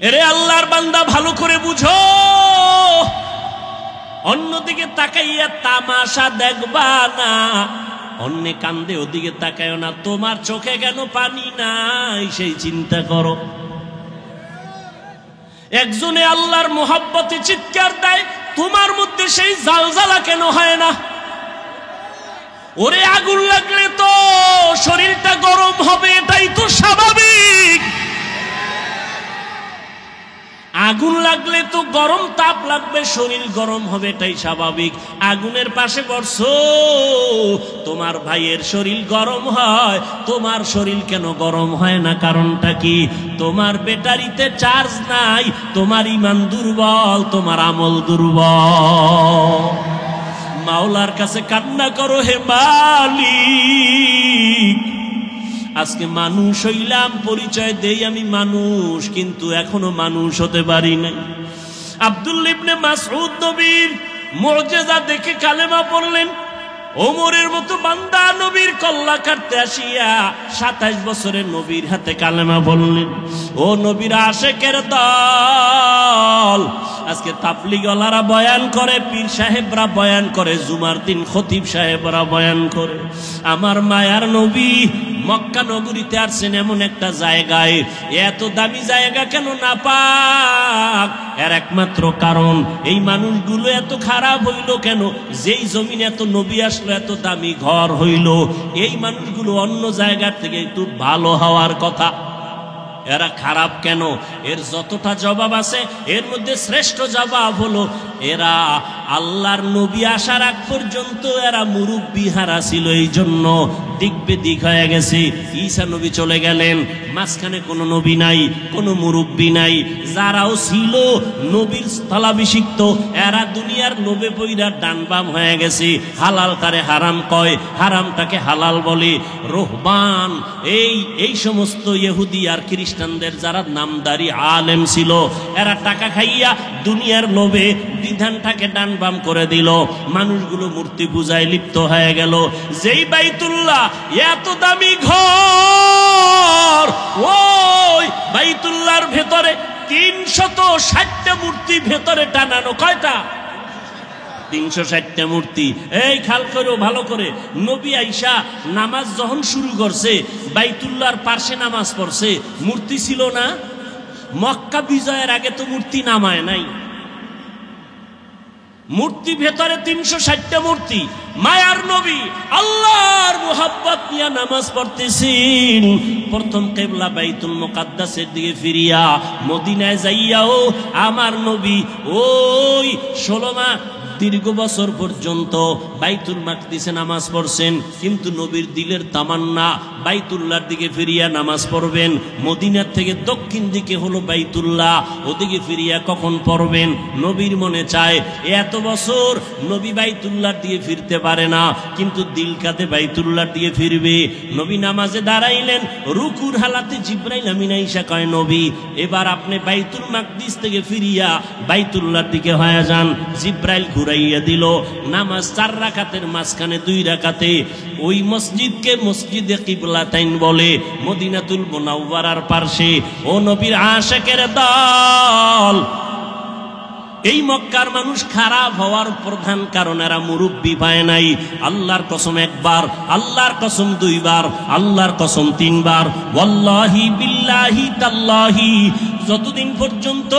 এরে আল্লাহর বান্দা ভালো করে বুঝো, অন্যদিকে তাকাইয়া তামাশা দেখবা না, অন্য কান্দে ওদিকে তাকায়ও না। তোমার চোখে কেন পানি নাই সেই চিন্তা করো। একজনে আল্লাহর মোহাব্বতে চিৎকার দেয়, তোমার মধ্যে সেই জালজালা কেন হয় না? ওরে আগুন লাগলে তো শরীরটা গরম হবে, এটাই তো স্বাভাবিক। আগুন লাগলে তো গরম তাপ লাগবে, শরীর গরম হবে, এটাই স্বাভাবিক। আগুনের পাশে বসছো, তোমার ভাইয়ের শরীর গরম হয়, তোমার শরীর কেন গরম হয় না? কারণটা কি? তোমার ব্যাটারিতে চার্জ নাই, তোমার ঈমান দুর্বল, তোমার আমল দুর্বল। মাওলার কাছে কান্না করো, হে মালিক, আজকে মানুষ হইলাম, পরিচয় দেই আমি মানুষ, কিন্তু এখনো মানুষ হতে পারি নাই। আব্দুল্লাহ ইবনে মাসউদ নবীর মুজিজা দেখে কালেমা পড়লেন। ওমরের মতো বান্দা নবীর কল্লা কাটতে আসিয়া 27 বছরের নবীর হাতে কালেমা বললেন। ও নবীর আশেকের দল, আজকে তাবলীগওয়ালারা বয়ান করে, পীর সাহেবরা বয়ান করে, জুমার দিন খতিব সাহেবরা বয়ান করে। আমার মায়ার নবী মক্কা নগরীতে আসছেন এমন একটা জায়গায়, এত দামি জায়গা কেন না পাক? এর একমাত্র কারণ এই মানুষগুলো এত খারাপ হইল কেন? যেই জমিনে এত নবী আসলো, এত দামি ঘর হইল, এই মানুষগুলো অন্য জায়গার থেকে একটু ভালো হওয়ার কথা, এরা খারাপ কেন? এর যতটা জবাব আছে এর মধ্যে শ্রেষ্ঠ জবাব হলো, এরা আল্লাহর নবী আসার আগ পর্যন্ত এরা মুরব্বি হারা ছিল, এই জন্য দিক বেদিক হয়ে গেছে। ঈসা নবী চলে গেলেন, মাঝখানে কোনো নবী নাই, কোনো মুরব্বি নাই। যারাও ছিল নবীর স্থলাভিষিক্ত, এরা দুনিয়ার লোভে পইরা ডান বাম হয়ে গেছে। হালাল তারে হারাম কয়, হারামটাকে হালাল বলে। রহবান এই সমস্ত ইহুদি আর খ্রিস্টানদের যারা নামদারি আলেম ছিল, এরা টাকা খাইয়া দুনিয়ার লোভে বিধানটাকে ডান বাম করে দিল। মানুষগুলো মূর্তি পূজায় লিপ্ত হয়ে গেল। যেই বাইতুল্লাহ এত দামি ঘর, ওই বাইতুল্লাহর ভেতরে 360টা মূর্তি ভেতরে টানানো। কয়টা? 360টা মূর্তি। এই খেয়াল করো ভালো করে, নবী আইসা নামাজ যখন শুরু করছে, বাইতুল্লাহর পাশে নামাজ পড়ছে, মূর্তি ছিল না? মক্কা বিজয়ের আগে তো মূর্তি নামায় নাই। মূর্তি ভেতরে 360টা মূর্তি। মায়ার নবী আল্লাহর মুহাব্বত নিয়ে নামাজ পড়তেছেন। প্রথম কিবলা বাইতুল মুকাদ্দাসের দিকে ফিরিয়া মদিনায় যাইয়াও আমার নবী ওই 16 মাস দীর্ঘ বছর পর্যন্ত বাইতুল মাকদিসে নামাজ পড়ছেন, কিন্তু নবীর দিলের তামান্না বাইতুল্লাহর দিকে ফিরিয়া নামাজ পড়বেন। মদিনার থেকে দক্ষিণ দিকে হলো বাইতুল্লাহ, ওদিকে ফিরিয়া কখন পড়বেন? নবীর মনে চায়। এত বছর নবী বাইতুল্লাহর দিকে ফিরতে পারে না, কিন্তু দিল কাঁদে বাইতুল্লাহর দিকে ফিরবে। নবী নামাজে দাঁড়াইলেন, রুকুর হালাতে জিব্রাইল আমিন আইসা কয়, নবী এবার আপনি বাইতুল মাকদিস থেকে ফিরিয়া বাইতুল্লাহর দিকে হয়ে যান। জিব্রাইল ঘুরাইয়া দিল। নামাজ 4 রাকাতের মাঝখানে 2 রাকাতে ওই মসজিদকে মসজিদে কিবলাতাইন বলে, মদিনাতুল মুনাওয়ারার পাশে। ও নবীর আশিকের দল, এই মক্কার মানুষ খারাপ হওয়ার প্রধান কারণ এরা মুরব্বি পায় নাই। আল্লাহর কসম একবার, আল্লাহর কসম 2 বার, আল্লাহর কসম 3 বার, ওয়াল্লাহি বিল্লাহি তাল্লাহি, যতদিন পর্যন্ত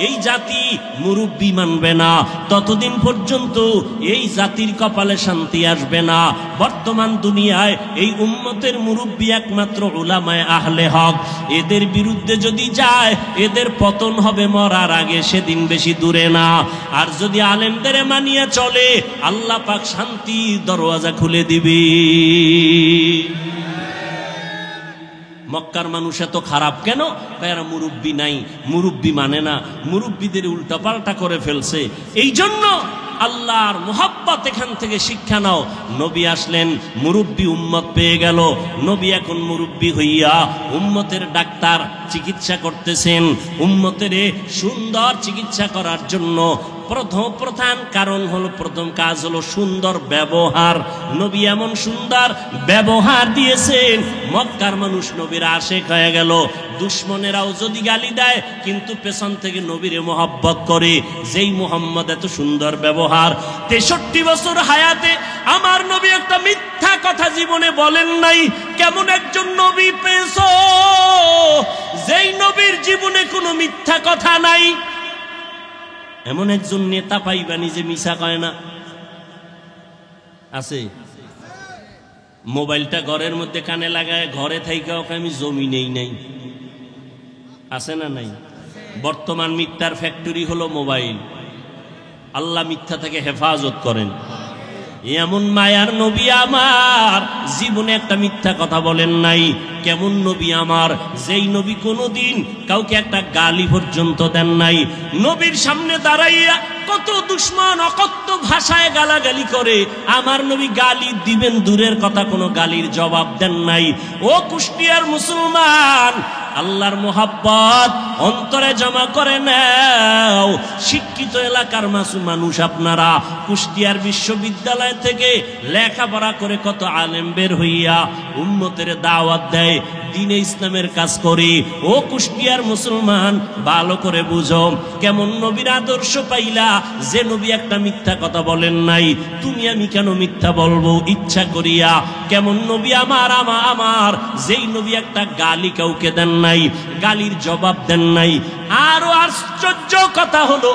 এই জাতি মুরব্বি মানবে না, ততদিন পর্যন্ত এই জাতির কপালে শান্তি আসবে না। বর্তমান দুনিয়ায় এই উম্মতের মুরব্বি একমাত্র উলামায়ে আহলে হক। এদের বিরুদ্ধে যদি যায়, এদের পতন হবে মরার আগে, সেদিন বেশি দূরে না। আর যদি আলেমদের মানিয়ে চলে, আল্লাহ পাক শান্তির দরওয়াজা খুলে দিবে। মক্কার মানুষ এত খারাপ কেন? এরা মুরব্বি নাই, মুরব্বি মানে না, মুরব্বিদের উল্টা পাল্টা করে ফেলছে। এই জন্য আল্লাহর মুহাব্বত এখান থেকে শিক্ষা নাও। নবী আসলেন, মুরব্বি উম্মত পেয়ে গেল। নবী এখন মুরব্বি হইয়া উম্মতের ডাক্তার। চিকিৎসা করতেছেন। উম্মতের সুন্দর চিকিৎসা করার জন্য প্রধান কারণ হলো, প্রথম কাজ হলো সুন্দর ব্যবহার। নবী এমন সুন্দর ব্যবহার দিয়েছেন, মক্কার মানুষ নবীর আশেক হয়ে গেল। দুশ্মনেরাও যদি গালি দেয় কিন্তু পেছন থেকে নবীরে মোহাব্বত করে। যেই মুহাম্মদ এত সুন্দর ব্যবহার, 63 বছর হায়াতে আমার নবী একটা মিথ্যা কথা জীবনে বলেন নাই। কেমন একজন নবী পেয়েছো যেই নবীর জীবনে কোনো মিথ্যা কথা নাই? এমন একজন নেতা পাইবানি যে মিছা কয় না? আছে? মোবাইলটা ঘরের মধ্যে কানে লাগায় ঘরে থাইকা ওকে আমি জমি নেই নাই, আছে না নাই? বর্তমান মিথ্যার ফ্যাক্টরি হলো মোবাইল। আল্লাহ মিথ্যা থেকে হেফাজত করেন। এমন মায়ার নবী আমার জীবনে একটা মিথ্যা কথা বলেন নাই। কেমন নবী আমার, যেই নবী কোনোদিন কাউকে একটা গালি পর্যন্ত দেন নাই। নবীর সামনে দাঁড়াইয়া কত দুশ্মন অকথ্য ভাষায় গালাগালি করে, আমার নবী গালি দিবেন দূরের কথা, কোনো গালির জবাব দেন নাই। ও কুষ্টিয়ার মুসলমান, আল্লাহর মোহাব্বত অন্তরে জমা করে নাও। শিক্ষিত এলাকার মানুষ আপনারা, কুষ্টিয়ার বিশ্ববিদ্যালয় থেকে লেখাপড়া করে কত আলেম বের হইয়া উম্মতের দাওয়াত দেয়, দ্বীনে ইসলামের কাজ করে। ও কুষ্টিয়ার মুসলমান, ভালো করে বুঝো, কেমন নবীর আদর্শ পাইলা যে নবী একটা মিথ্যা কথা বলেন নাই। তুমি আমি কেন মিথ্যা বলবো ইচ্ছা করিয়া? কেমন নবী আমার আমার যেই নবী একটা গালি কাউকে দেন নাই, গালির জবাব দেন নাই। আরো আশ্চর্য কথা হলো,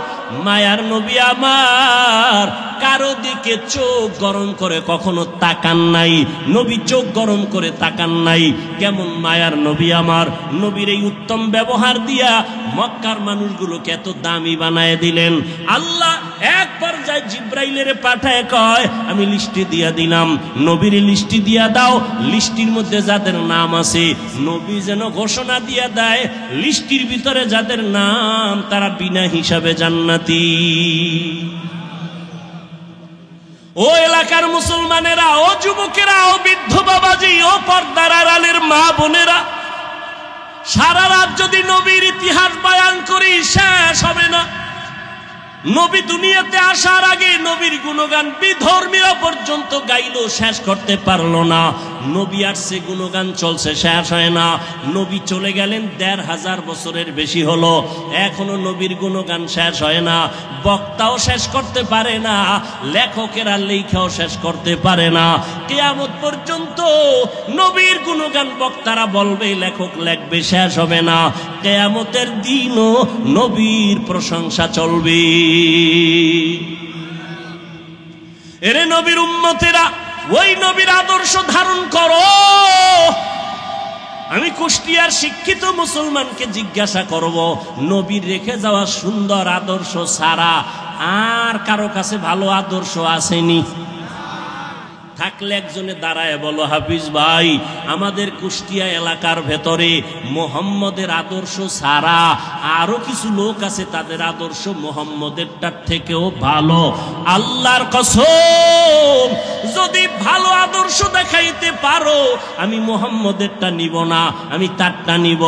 মায়ার নবী আমার কারো দিকে চোখ গরম করে কখনো তাকান নাই। নবী চোখ গরম করে তাকান নাই। কেমন মায়ার নবী আমার, নবীর এই উত্তম ব্যবহার দিয়া মক্কার মানুষগুলোকে এত দামি বানায় দিলেন। আল্লাহ এক পর্যায়ে জিব্রাইলের পাঠায় কয়, আমি লিস্টি দিয়া দিলাম, নবীর লিস্টি দিয়া দাও। লিস্টির মধ্যে যাদের নাম আছে, নবী যেন ঘোষণা দিয়া দেয় লিস্টির ভিতরে যাদের নাম তারা বিনা হিসাবে জান্নাতি। ও এলাকার মুসলমানেরা, ও যুবকেরা, ও বৃদ্ধ বাবাজি, ও পর্দার আড়ালের মা বোনেরা, সারা রাত যদি নবীর ইতিহাস বয়ান করি শেষ হবে না। নবী দুনিয়াতে আসার আগে নবীর গুণগান বিধর্মীরা পর্যন্ত গাইলো, শেষ করতে পারলো না। নবী আসছে, গুণগান চলছে, শেষ হয় না। নবী চলে গেলেন ১৫০০ বছরের বেশি হলো, এখনো নবীর গুণগান শেষ হয় না। বক্তাও শেষ করতে পারে না, লেখকেরা লেখাও শেষ করতে পারে না। কিয়ামত পর্যন্ত নবীর গুণগান বক্তারা বলবে, লেখক লেখবে, শেষ হবে না। কিয়ামতের দিনও নবীর প্রশংসা চলবে। এরে নবীর উম্মতেরা, ওই নবীর আদর্শ ধারণ করো। আমি কুষ্টিয়ার শিক্ষিত মুসলমানকে জিজ্ঞাসা করব, নবীর রেখে যাওয়া সুন্দর আদর্শ ছাড়া আর কারো কাছে ভালো আদর্শ আসেনি? থাকলে একজনে দাঁড়ায় বলো, হাফিজ ভাই, আমাদের কুষ্টিয়া এলাকার ভেতরে মোহাম্মদের আদর্শ ছাড়া আরো কিছু লোক আছে, তাদের আদর্শ মোহাম্মদেরটার থেকেও ভালো। আল্লাহর কসম, যদি ভালো আদর্শ দেখাইতে পারো, আমি মোহাম্মদেরটা নিব না, আমি তারটা নিব।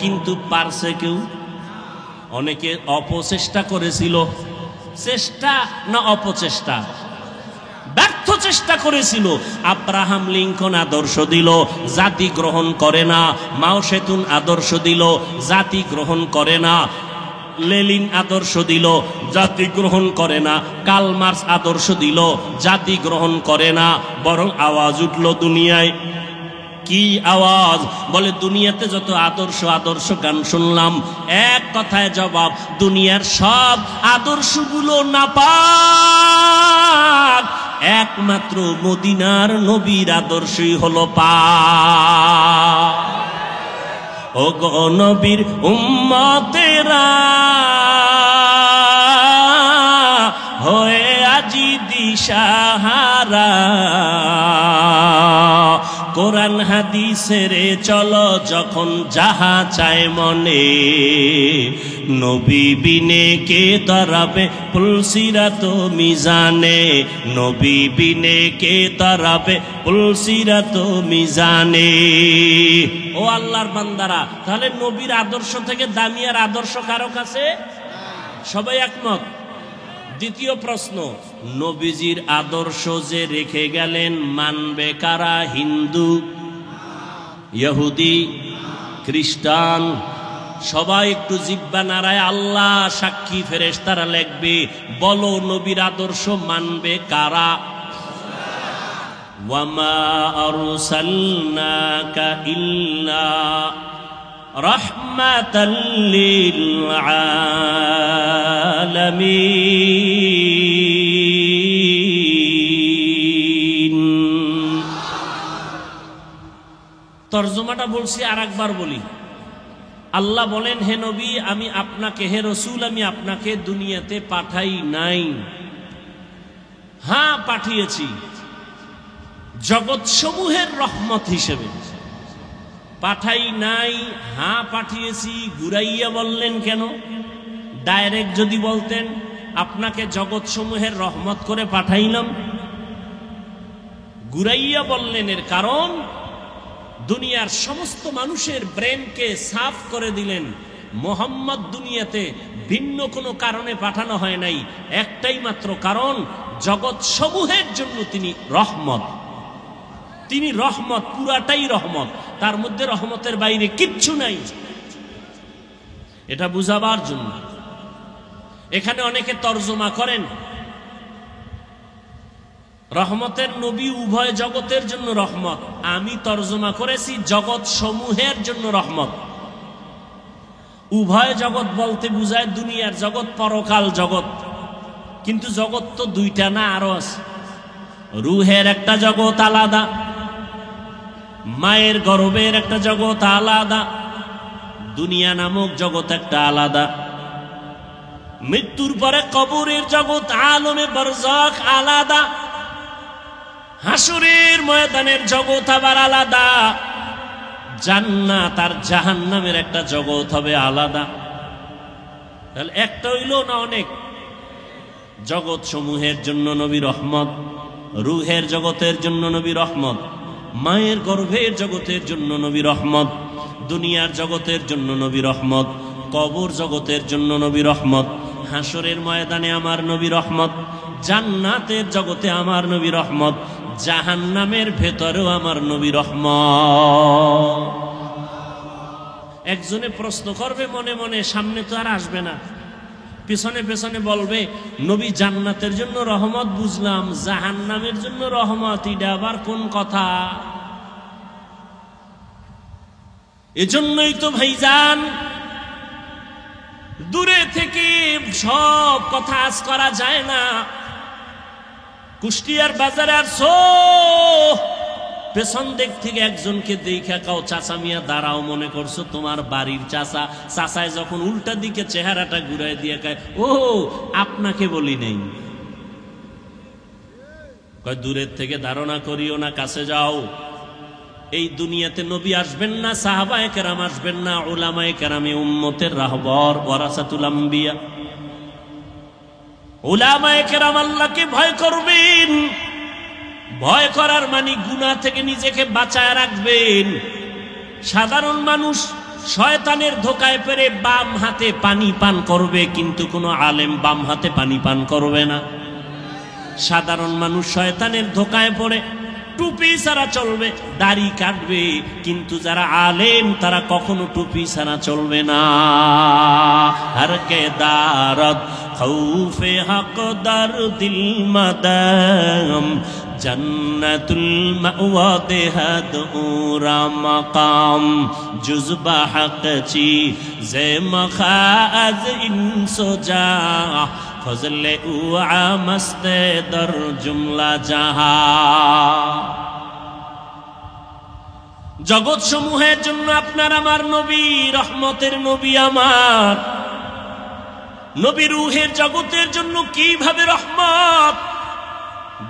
কিন্তু পারছে কেউ? অনেকে অপচেষ্টা করেছিল। চেষ্টা না অপচেষ্টা? ব্যর্থ চেষ্টা করেছিল। আব্রাহাম লিঙ্কন আদর্শ দিল, জাতি গ্রহণ করে না। মাও সেতুন আদর্শ দিল, জাতি গ্রহণ করে না। লেনিন আদর্শ দিল, জাতি গ্রহণ করে না। কার্ল মার্কস আদর্শ দিল, জাতি গ্রহণ করে না। বরং আওয়াজ উঠল দুনিয়ায়। কি আওয়াজ? বলে, দুনিয়াতে যত আদর্শ গান শুনলাম, এক কথায় জবাব, দুনিয়ার সব আদর্শগুলো নাপাক, একমাত্র মদিনার নবীর আদর্শই হলো পাক। ও গো নবীর উম্মতেরা, হয়ে আজি দিশাহারা, কোরআন হাদিসের চলো যখন যাহা চায় মনে, নবী বিনে কে তরাবে পুলসিরাত মিজানে, নবী বিনে কে তরাবে পুলসিরাত মিজানে। ও আল্লাহর বান্দারা, তাহলে নবীর আদর্শ থেকে দামি আর আদর্শ কারো কাছে? সবাই একমত? দ্বিতীয় প্রশ্ন, নবীজির আদর্শ যে রেখে গেলেন মানবে কারা? হিন্দু, ইহুদি, খ্রিস্টান? সবাই একটু জিহ্বা নাড়ায় আল্লাহ সাক্ষী, ফেরেশতারা লিখবে, বলো নবীর আদর্শ মানবে কারা? ওয়ামা আরসালনাকা ইল্লা রাহমাতাল লিল আলামিন। তরজমাটা বলছি, আর একবার বলি। আল্লাহ বলেন, হে নবী আমি আপনাকে, হে রসুল আমি আপনাকে দুনিয়াতে পাঠাই নাই। হ্যাঁ পাঠিয়েছি জগৎ সমূহের রহমত হিসেবে। পাঠাই নাই, হ্যাঁ পাঠিয়েছি। ঘুরাইয়া বললেন কেন? ডাইরেক্ট যদি বলতেন আপনাকে জগৎ সমূহের রহমত করে পাঠাইলাম। ঘুরাইয়া বললেন এর কারণ দুনিয়ার সমস্ত মানুষের ব্রেনকে সাফ করে দিলেন। মোহাম্মদ দুনিয়াতে ভিন্ন কোনো কারণে পাঠানো হয় নাই, একটাই মাত্র কারণ, জগৎ সমূহের জন্য তিনি রহমত। তিনি রহমত, পুরাটাই রহমত, তার মধ্যে রহমতের বাইরে কিচ্ছু নাই। এটা বুঝাবার জন্য এখানে অনেকে তর্জমা করেন রহমতের নবী উভয় জগতের জন্য রহমত। আমি তর্জমা করেছি জগৎ সমূহের জন্য রহমত। উভয় জগৎ বলতে বুঝায় দুনিয়ার জগৎ, পরকাল জগৎ। কিন্তু জগৎ তো দুইটা না, আরো আছে। রুহের একটা জগৎ আলাদা, মায়ের গর্ভের একটা জগৎ আলাদা, দুনিয়া নামক জগৎ একটা আলাদা, মৃত্যুর পরে কবরের জগৎ আলমে বরজাখ আলাদা, হাসরের ময়দানের জগৎ আবার আলাদা, জান্নাত আর জাহান্নামের একটা জগৎ হবে আলাদা। তাহলে একটা হইল না অনেক? জগৎ সমূহের জন্য নবী রহমত, রুহের জগতের জন্য নবী রহমত, মায়ের গর্ভের জগতের জন্য নবী রহমত, দুনিয়ার জগতের জন্য নবী রহমত, কবর জগতের জন্য নবী রহমত, হাসরের ময়দানে আমার নবী রহমত, জান্নাতের জগতে আমার নবী রহমত, জাহান্নামের ভেতরেও আমার নবী রহমত। একজনে প্রশ্ন করবে মনে মনে, সামনে তো আর আসবে না, পেছনে পেছনে বলবে নবী জান্নাতের জন্য রহমত বুঝলাম, জাহান্নামের জন্য রহমত, এটা আবার কোন কথা? এজন্যই তো ভাইজান দূরে থেকে সব কথা আজ করা যায় না। কুষ্টিয়ার বাজারে আসছো, পেছন দিক থেকে একজনকে দেখা কাও চাচা মিয়া দাঁড়াও, মনে করছো তোমার বাড়ির চাচা। চাচায় যখন উল্টা দিকে চেহারাটা ঘুরাই দিয়ে কয়, ও আপনাকে বলি নেই। কয় দূরের থেকে ধারণা করিও না, কাছে যাও। এই দুনিয়াতে নবী আসবেন না, সাহাবায়ে কেরাম আসবেন না, উলামায়ে কেরামে উম্মতের রাহবর, ওয়ারাসাতুল আম্বিয়া। উলামায়ে কেরাম আল্লাহকে ভয় করবেন। ভয় করার মানে গুনাহ থেকে নিজেকে বাঁচায় রাখবেন। সাধারণ মানুষ শয়তানের ধোকায় পড়ে বাম হাতে পানি পান করবে, কিন্তু কোনো আলেম বাম হাতে পানি পান করবে না। সাধারণ মানুষ শয়তানের ধোকায় পড়ে টুপি ছাড়া চলবে, দাড়ি কাটবে, কিন্তু যারা আলেম তারা কখনো টুপি ছাড়া চলবে না। হর কে দারদ খৌফে হক দার দিল মাদাম, জন্নতুল মাওয়া দেহাদ উরা মাকাম, জুজবা হক চি জে মখাজ ইনসোজা, ফজলে উআ মস্তে দর জুমলা জাহা। জগৎ সমূহের জন্য আপনার আমার নবী, রহমতের নবী আমার নবী। রুহের জগতের জন্য কিভাবে রহমত,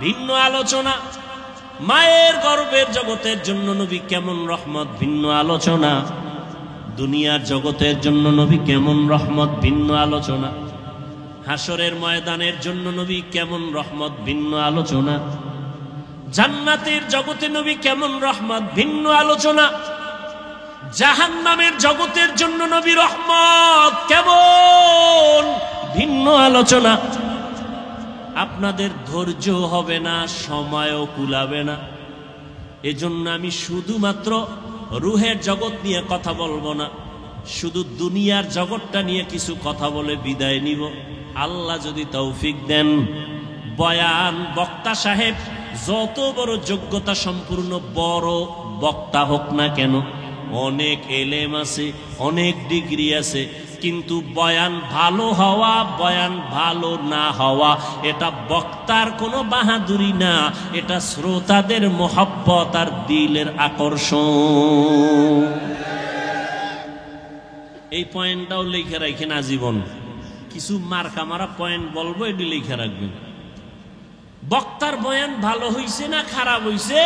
ভিন্ন আলোচনা। মায়ের গর্ভের জগতের জন্য নবী কেমন রহমত, ভিন্ন আলোচনা। দুনিয়ার জগতের জন্য নবী কেমন রহমত, ভিন্ন আলোচনা। হাসরের ময়দানের জন্য নবী কেমন রহমত, ভিন্ন আলোচনা। জান্নাতের জগতে নবী কেমন রহমত, ভিন্ন আলোচনা। জাহান্নামের জগতের জন্য নবী রহমত কেমন, ভিন্ন আলোচনা। আপনাদের ধৈর্য হবে না, সময়ও কুলাবে না। এজন্য আমি শুধুমাত্র রুহের জগৎ নিয়ে কথা বলবো না, শুধু দুনিয়ার জগৎটা নিয়ে কিছু কথা বলে বিদায় নিব। আল্লাহ যদি তৌফিক দেন, বয়ান বক্তা সাহেব যত বড় যোগ্যতা সম্পূর্ণ বড় বক্তা হোক না কেন, অনেক এলেম আছে, অনেক ডিগ্রি আছে, কিন্তু বয়ান ভালো হওয়া, বয়ান ভালো না হওয়া এটা বক্তার কোনো বাহাদুরি না, এটা শ্রোতাদের মোহাব্বত আর দিলের আকর্ষণ। এই পয়েন্টটাও লিখে রাখেন আজীবন। কিছু মার্কা মারা পয়েন্ট বলবো, এটি লিখে রাখবেন। বক্তার বয়ান ভালো হইছে না খারাপ হইছে,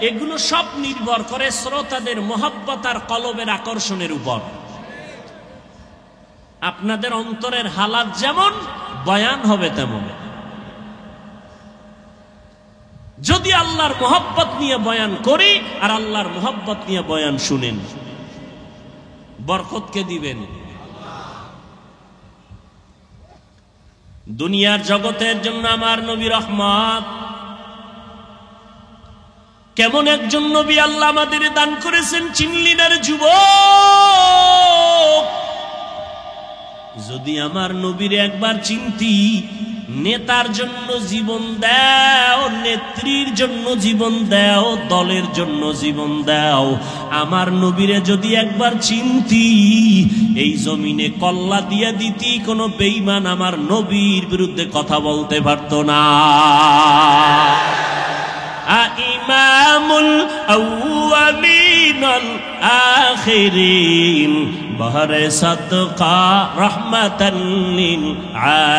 এগুলো সব নির্ভর করে শ্রোতাদের মোহাব্বত আর কলবের আকর্ষণের উপর। আপনাদের অন্তরের হালাত যেমন, বয়ান হবে তেমন। যদি আল্লাহর মোহাব্বত নিয়ে বয়ান করি আর আল্লাহর মোহাব্বত নিয়ে বয়ান শুনেন, বরকতকে দিবেন। দুনিয়ার জগতের জন্য আমার নবী রহমত। কেমন একজন নবী আল্লাহ আমাদের দান করেছেন, চিনলি না রে যুবক? যদি আমার নবীর একবার চিনতি, নেতার জন্য জীবন দাও, নেত্রীর জন্য জীবন দাও, দলের জন্য জীবন দাও, আমার নবীরে যদি একবার চিনতি, এই জমিনে কল্লা দিয়া দিতি, কোনো বেঈমান আমার নবীর বিরুদ্ধে কথা বলতে পারত না। ইমামুল আউয়ালিন আল আখিরিন বহরে সাদকা রহমাতান লিল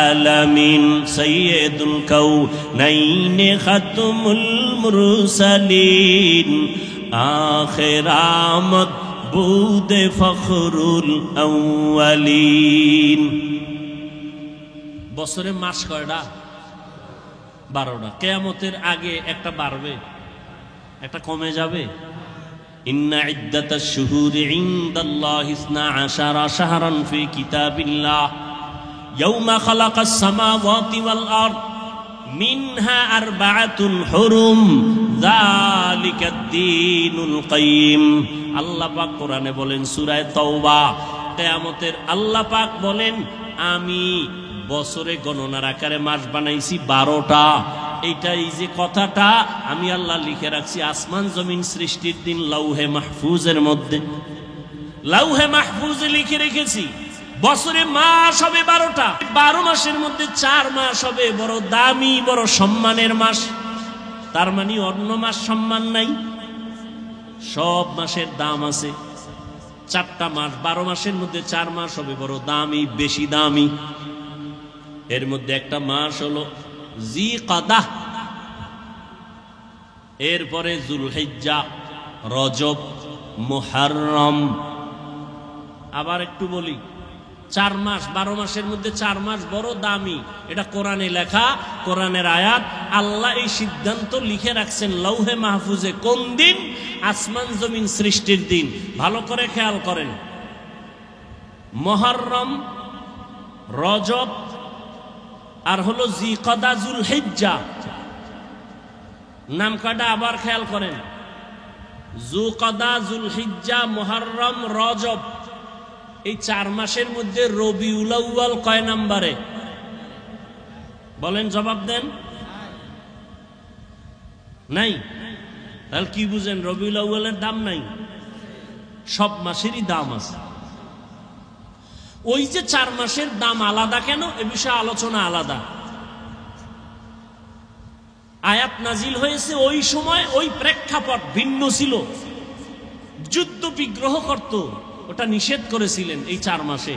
আলামিন সাইয়্যিদুল কাউনাইন খাতমুল মুরসালিন আখির আমদ বুদে ফখরুল আউয়ালিন। বছরে মাস কয়টা? 12টা। কিয়ামতের আগে একটা বাড়বে, একটা কমে যাবে। ইন্না ইদ্দাতাশ শুহুরি ইনদাল্লাহি 12 শাহরান ফি কিতাবিল্লাহ ইয়াওমা খালাকাস সামাওয়াতি ওয়াল আরদ মিনহা আরবাআতুন হুরুম যালিকাদ দীনুল কাইয়্যিম। আল্লাহ পাক কোরআনে বলেন সূরা তাওবা, কিয়ামতের আল্লাহ পাক বলেন আমি বছরে গণনার আকারে মাস বানাইছি 12টা। এইটা এই যে কথাটা আমি আল্লাহ লিখে রাখছি আসমান জমিন সৃষ্টির দিন লাউহে মাহফুজের মধ্যে, লাউহে মাহফুজে লিখে রেখেছি। বছরে মাস হবে 12টা, 12 মাসের মধ্যে 4 মাস হবে বড় দামি, বড় সম্মানের মাস। তার মানে অন্য মাস সম্মান নাই, সব মাসের দাম আছে। 4টা মাস, 12 মাসের মধ্যে 4 মাস হবে বড় দামি, বেশি দামি। এর মধ্যে একটা মাস হলো জিকাদাহ, এরপরে যুলহিজ্জা, রজব, মুহররম। আবার একটু বলি, 4 মাস, 12 মাসের মধ্যে 4 মাস বড় দামি। এটা কোরআনে লেখা, কোরআনের আয়াত। আল্লাহ এই সিদ্ধান্ত লিখে রাখছেন লৌহে মাহফুজে। কোন দিন? আসমান জমিন সৃষ্টির দিন। ভালো করে খেয়াল করেন, মুহররম, রজব আর হলো জিকাদা, যুলহিজ্জা। নাম কয়টা আবার খেয়াল করেন, জিকাদা, যুলহিজ্জা, মুহররম, রজব। এই 4 মাসের মধ্যে রবিউল আউয়াল কয় নম্বরে? বলেন, জবাব দেন। নাই? তাহলে কি বুঝেন? রবিউল আউয়ালের দাম নাই, সব মাসেরই দাম আছে। ওই যে 4 মাসের দাম আলাদা কেন, এ বিষয়ে আলোচনা আলাদা। আয়াত নাজিল হয়েছে ওই সময়, ওই প্রেক্ষাপট ভিন্ন ছিল। যুদ্ধ বিগ্রহ করত, ওটা নিষেধ করেছিলেন এই 4 মাসে।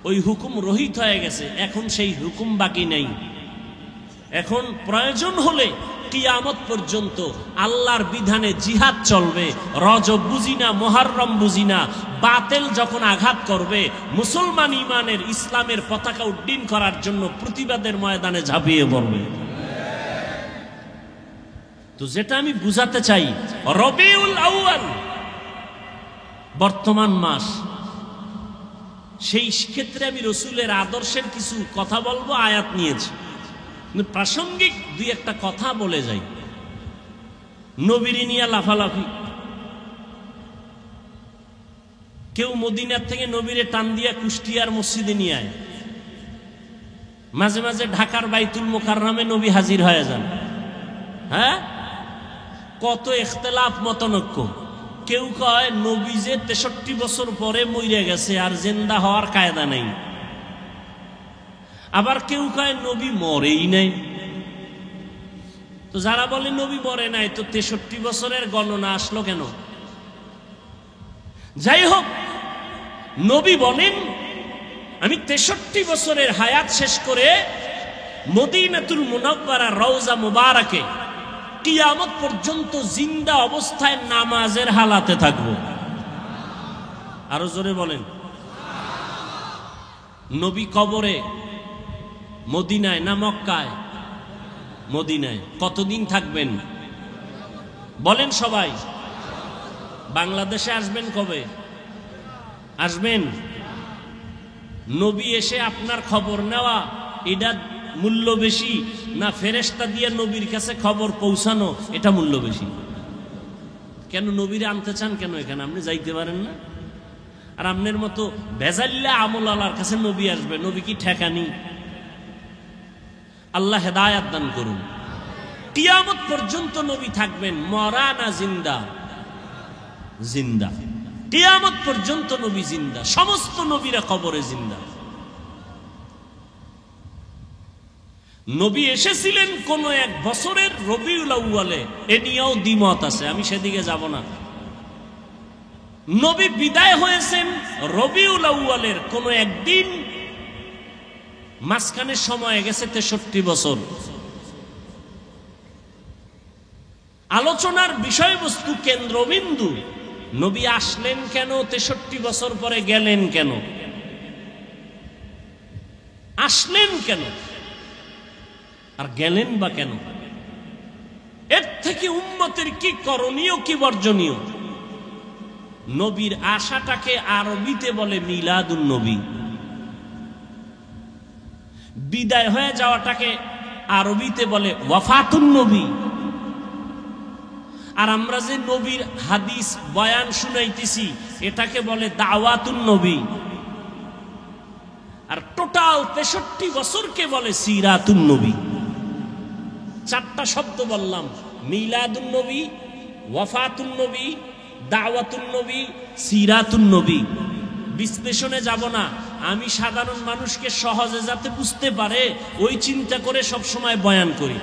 ওই হুকুম রহিত হয়ে গেছে, এখন সেই হুকুম বাকি নেই। এখন প্রয়োজন হলে কিয়ামত পর্যন্ত আল্লাহর বিধানে জিহাদ চলবে। রজব বুঝি না, মুহররম বুঝি না, বাতিল যখন আঘাত করবে মুসলমান ইমানের ইসলামের পতাকা উড্ডীন করার জন্য প্রতিবাদের ময়দানে ঝাঁপিয়ে পড়বে। তো যেটা আমি বুঝাতে চাই, রবিউল আউয়াল বর্তমান মাস, সেই ক্ষেত্রে আমি রসুলের আদর্শের কিছু কথা বলবো, আয়াত নিয়েছি, প্রাসঙ্গিক দুই একটা কথা বলে যাই। নবীরে নিয়ে লাফালাফি, কেউ মদিনার থেকে নবীরে টান দিয়া কুষ্টিয়ার মসজিদে নিয়ে আয়, মাঝে মাঝে ঢাকার বাইতুল মোকাররমে নবী হাজির হয়ে যান। হ্যাঁ, কত ইখতিলাফ মতনৈক্য। কেউ কয় নবী যে 63 বছর পরে মইরা গেছে, আর জিন্দা হওয়ার কায়দা নেই। আবার কেউ কয় নবী মরেই নাই। তো যারা বলে নবী মরে নাই, তো 63 বছরের গণনা আসলো কেন? যাই হোক, নবী বলেন আমি 63 বছরের হায়াত শেষ করে মদিনাতুল মুনাওয়ারা রওজা মুবারাকে কিয়ামত পর্যন্ত জিন্দা অবস্থায় নামাজের হালাতে থাকবো। আরো জোরে বলেন। নবী কবরে মদিনায় না মক্কায়? মদিনায়। কতদিন থাকবেন বলেন সবাই? বাংলাদেশে আসবেন কবে? আসবেন? নবী এসে আপনার খবর নেওয়া এটা মূল্য বেশি, না ফেরেশতা দিয়ে নবীর কাছে খবর পৌঁছানো এটা মূল্য বেশি? কেন নবীরে আনতে চান কেন এখানে? আপনি যাইতে পারেন না? আর আপনার মতো বেজাল্লা আমল আল্লাহর কাছে নবী আসবে, নবী কি ঠেকানি? আল্লাহ হেদায়াত দান করুন। কিয়ামত পর্যন্ত নবী থাকবেন, মরা না জিন্দা? জিন্দা। কিয়ামত পর্যন্ত নবী জিন্দা, সমস্ত নবীরা কবরে জিন্দা। নবী এসেছিলেন কোন এক বছরের রবিউল আউয়ালে, এ নিয়েও দ্বিমত আছে, আমি সেদিকে যাব না। নবী বিদায় হয়েছেন রবিউল আউয়ালের কোন একদিন, মাঝখানে সময় গেছে 63 বছর। আলোচনার বিষয়বস্তু কেন্দ্রবিন্দু নবী আসলেন কেন, 63 বছর পরে গেলেন কেন, আসলেন কেন আর গেলেন বা কেন? এর থেকে উম্মতের কি করণীয়, কি বর্জনীয়? নবীর আশাটাকে আরবিতে বলে মিলাদুন নবী, বিদায় হয়ে যাওয়াটাকে আরবিতে বলে ওয়াফাতুন নবী। আর আমরা যে নবীর হাদিস বয়ান শুনাইতেছি এটাকে বলে দাওয়াতুন নবী। আর টোটাল 63 বছরকে বলে সিরাতুন নবী। 4টা শব্দ বললাম, মিলাদুন নবী, ওয়াফাতুন নবী, দাওয়াতুন নবী, সিরাতুন নবী। বিশ্লেষণে যাব না, আমি সাধারণ মানুষকে সহজে যাতে বুঝতে পারে ওই চিন্তা করে সব সময় বয়ান করি।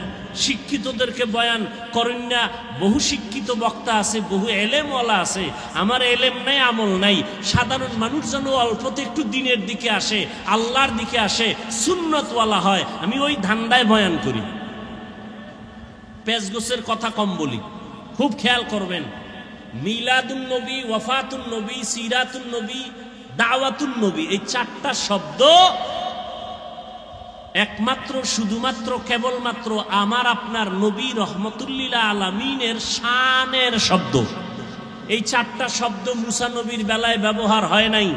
শিক্ষিতদেরকে বয়ান করেন না, বহু শিক্ষিত বক্তা আছে, বহু এলেমওয়ালা আছে, আমার এলেম নাই, আমল নাই। সাধারণ মানুষ যেন অল্পতে একটু দিনের দিকে আসে, আল্লাহর দিকে আসে, সুন্নতওয়ালা হয়, আমি ওই ধান্দায় বয়ান করি। পেজগোছের কথা কম বলি, খুব খেয়াল করবেন। মিলাদুন নবী, ওয়াফাতুন নবী, সিরাতুন নবী, দাওয়াতুন নবী, এই 4টা শব্দ একমাত্র শুধুমাত্র কেবলমাত্র আমার আপনার নবী রহমতুল্লিল আলামিনের শানের শব্দ। এই 4টা শব্দ মুসা নবীর বেলায় ব্যবহার হয় নাই,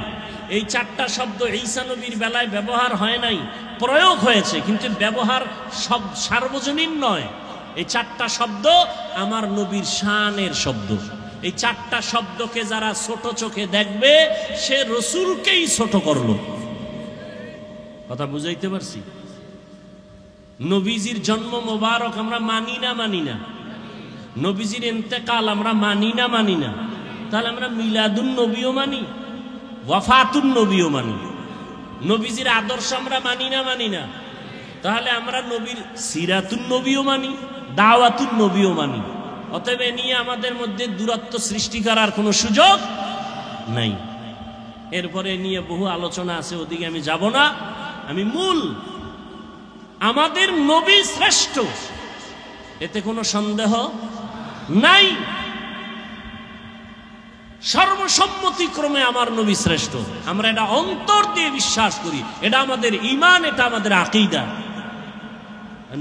এই 4টা শব্দ ঈসা নবীর বেলায় ব্যবহার হয় নাই। প্রয়োগ হয়েছে কিন্তু ব্যবহার সব সার্বজনীন নয়। এই 4টা শব্দ আমার নবীর শানের শব্দ। এই 4টা শব্দকে যারা ছোট চোখে দেখবে সে রসুলকেই ছোট করলো। কথা বুঝাইতে পারছি? নবীজির জন্ম মোবারক আমরা মানি না? মানি না। নবীজির ইন্তেকাল আমরা মানি না? মানি না। তাহলে আমরা মিলাদুন নবীও মানি, ওয়াফাতুন নবীও মানি। নবীজির আদর্শ আমরা মানি না? মানি না। তাহলে আমরা নবীর সিরাতুন নবীও মানি, দাওয়াতুন নবীও মানি। অতএব এ নিয়ে আমাদের মধ্যে দূরত্ব সৃষ্টি করার কোনো সুযোগ নাই। এরপরে নিয়ে বহু আলোচনা আছে, ওদিকে আমি যাব না। আমি মূল আমাদের নবী শ্রেষ্ঠ, এতে কোনো সন্দেহ নাই। সর্বসম্মতিক্রমে আমার নবী শ্রেষ্ঠ, আমরা এটা অন্তর দিয়ে বিশ্বাস করি, এটা আমাদের ঈমান, এটা আমাদের আকীদা।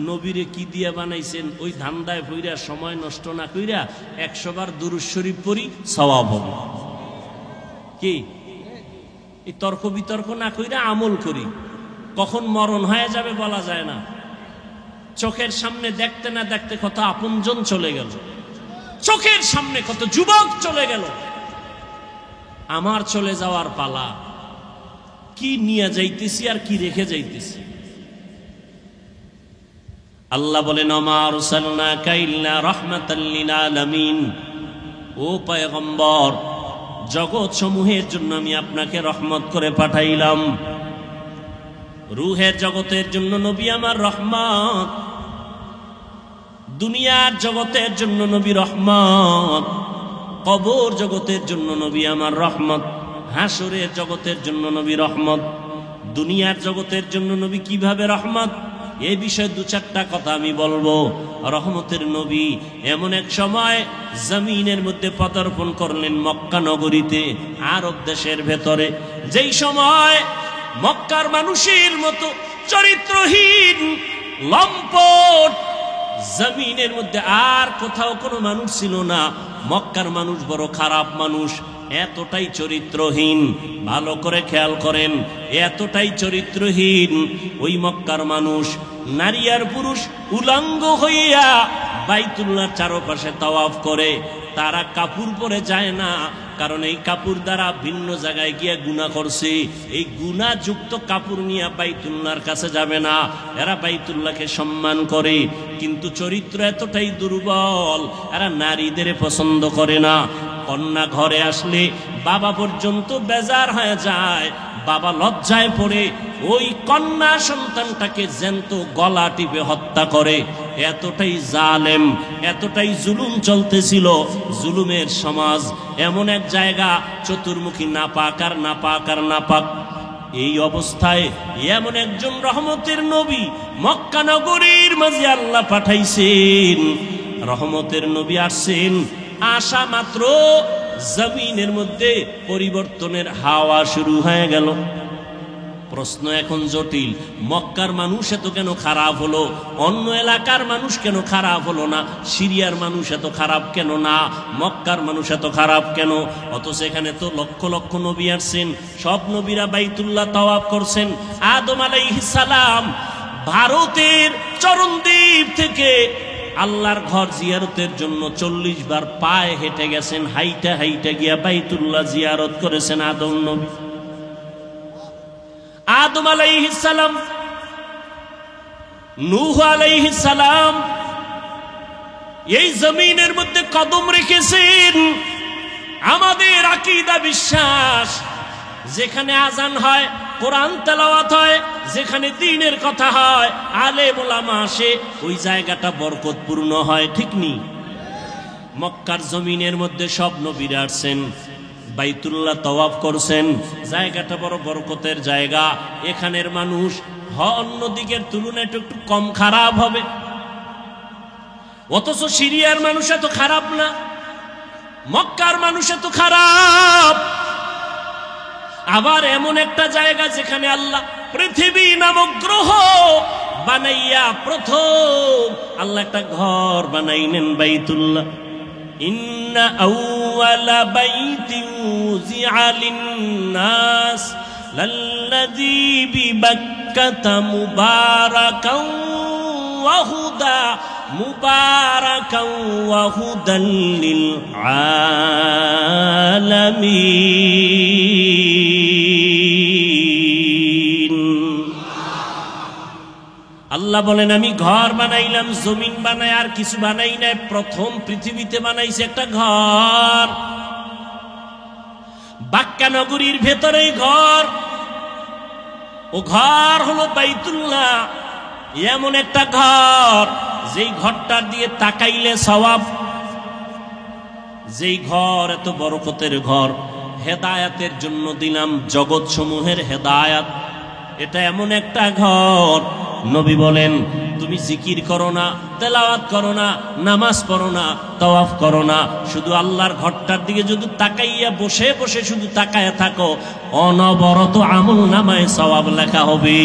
নবীরে কি দিয়ে বানাইছেন ওই ধান্দায় পইরা সময় নষ্ট না কইরা 100 বার দুরূদ শরীফ পড়ি, সওয়াব হবে। কি এই তর্ক বিতর্ক না কইরা আমল করি, কখন মরণ হয়ে যাবে বলা যায় না। চোখের সামনে দেখতে না দেখতে কত আপনজন চলে গেল, চোখের সামনে কত যুবক চলে গেল। আমার চলে যাওয়ার পালা, কি নিয়ে যাইতেছি আর কি রেখে যাইতেছি। আল্লাহ বলেন ওমা আরসালনাকা ইল্লা রাহমাতাল লিল আলামিন, ও পয়গম্বর জগৎ সমূহের জন্য আমি আপনাকে রহমত করে পাঠাইলাম। রূহের জগতের জন্য নবী আমার রহমত, দুনিয়ার জগতের জন্য নবী রহমত, কবর জগতের জন্য নবী আমার রহমত, হাসরের জগতের জন্য নবী রহমত। দুনিয়ার জগতের জন্য নবী কিভাবে রহমত, এই বিষয়ে 2-4টা কথা আমি বলবো। রহমতের নবী এমন এক সময় জমিনের মধ্যে পদার্পণ করলেন মক্কা নগরীতে, আরব দেশের ভেতরে, যেই সময় মক্কার মানুষের মতো চরিত্রহীন লম্পট জমিনের মধ্যে আর কোথাও কোনো মানুষ ছিল না। মক্কার মানুষ বড় খারাপ মানুষ, এতটাই চরিত্রহীন। ভালো করে খেয়াল করেন, এতটাই চরিত্রহীন ওই মক্কার মানুষ, নারী আর পুরুষ উলঙ্গ হইয়া বাইতুল্লাহর চারপাশে তাওয়াফ করে। তারা কাপড় পরে যায় না, কারণ এই কাপড় দ্বারা ভিন্ন জায়গায় গিয়ে গুনাহ করছে। এই গুনাহযুক্ত কাপড় নিয়ে বাইতুল্লাহর কাছে যাবে না, এরা বাইতুল্লাহকে সম্মান করে। কিন্তু চরিত্র এতটাই দুর্বল, এরা নারীদের পছন্দ করে না। কন্যা ঘরে আসলে বাবা পর্যন্ত বেজার হয়ে যায়, বাবা লজ্জায় পড়ে ওই কন্যা সন্তানটাকে জ্যান্ত গলা টিপে হত্যা করে। এতটাই জালেম, এতটাই জুলুম চলতেছিল। জুলুমের সমাজ, এমন এক জায়গা চতুর্মুখী নাপাক আর নাপাক আর নাপাক। এই অবস্থায় এমন একজন রহমতের নবী মক্কা নগরীর মাঝে আল্লাহ পাঠাইছেন। রহমতের নবী আসছেন, আসা মাত্র জমিনের মধ্যে পরিবর্তনের হাওয়া শুরু হয়ে গেল। প্রশ্ন এখন জটিল, মক্কার মানুষ এত কেন খারাপ হলো, অন্য এলাকার মানুষ কেন খারাপ হলো না? সিরিয়ার মানুষ এত খারাপ কেন না, মক্কার মানুষ এত খারাপ কেন? অথচ এখানে তো লক্ষ লক্ষ নবী আসছেন, সব নবীরা বাইতুল্লাহ তাওয়াফ করছেন। আদম আলাইহিস সালাম ভারতের চরণদ্বীপ থেকে আল্লাহর ঘর জিয়ারতের জন্য 40 বার পায়ে হেঁটে গেছেন, হাইটা হাইটা গিয়া বাইতুল্লাহ জিয়ারত করেছেন আদম নবী। আদম আলাইহিস সালাম, নূহ আলাইহিস সালাম এই জমিনের মধ্যে কদম রেখেছেন। আমাদের আকীদা বিশ্বাস, যেখানে আজান হয়, কোরআন তেলাওয়াত হয়, যেখানে দ্বীনের কথা হয়, আলেম ওলামা আসে, ওই জায়গাটা বরকতপূর্ণ হয়, ঠিক নি? মক্কার জমিনের মধ্যে সব নবীরা আসছেন, বাইতুল্লাহ তাওয়াফ করছেন, জায়গাটা বড় বরকতের জায়গা। এখানের মানুষ অন্য দিকের তুলনায় একটু কম খারাপ হবে। অথচ সিরিয়ার মানুষ এত খারাপ না, মক্কার মানুষ এত খারাপ। আবার এমন একটা জায়গা যেখানে আল্লাহ পৃথিবী নামক গ্রহ বানাইয়া প্রথম আল্লাহ একটা ঘর বানাইলেন বাইতুল্লাহ। ইন্না আউওয়ালা বাইতিন উযিআ লিন-নাস লাল্লাযী বিবাক্কাতা মুবারাকাও ওয়া হুদা মুবারাকাও ওয়া হুদাল লিল আলামিন। আল্লাহ বলেন আমি ঘর বানাইলাম, জমিন বানাই আর কিছু বানাই নাই। প্রথম পৃথিবীতে বানাইছে একটা ঘর, বাক্কা নগরীর ভেতরেই ঘর। ও ঘর হলো বাইতুল্লাহ, এমন একটা ঘর যেই ঘরটার দিয়ে তাকাইলে সওয়াব। যেই ঘর এত বরকতের ঘর, হেদায়াতের জন্য দিলাম, জগৎ সমূহের হেদায়াত। এটা এমন একটা ঘর নবী বলেন, তুমি জিকির করো না, তেলাওয়াত করো না, নামাজ পড়ো না, তাওয়াফ করো না, শুধু আল্লাহর ঘরটার দিকে যদি তাকাইয়া বসে বসে শুধু তাকায়া থাকো, অনবরত আমল নামায় সওয়াব লেখা হবে।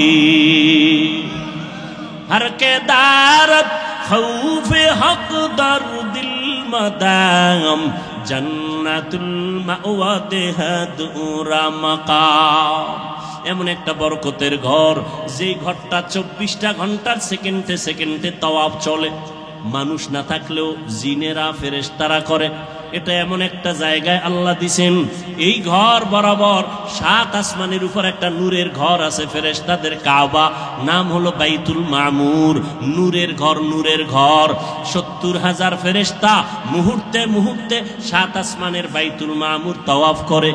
हर के दारत खौफ हक दर दिल मदाम जन्नतुल मावा देहदुरा मकाम। এমন একটা বরকতের ঘর, যেই ঘরটা 24টা ঘন্টার সেকেন্ডে সেকেন্ডে তাওয়াফ চলে, মানুষ না থাকলেও জিনেরা ফেরেশতারা করে। এটা এমন একটা জায়গায় আল্লাহ দিছেন, এই ঘর বরাবর 7 আসমানের উপর একটা নূরের ঘর আছে ফেরেশতাদের, কাবা, নাম হলো বাইতুল মামুর, নূরের ঘর, নূরের ঘর। 70,000 ফেরেশতা মুহূর্তে মুহূর্তে 7 আসমানের বাইতুল মামুর তাওয়াফ করে।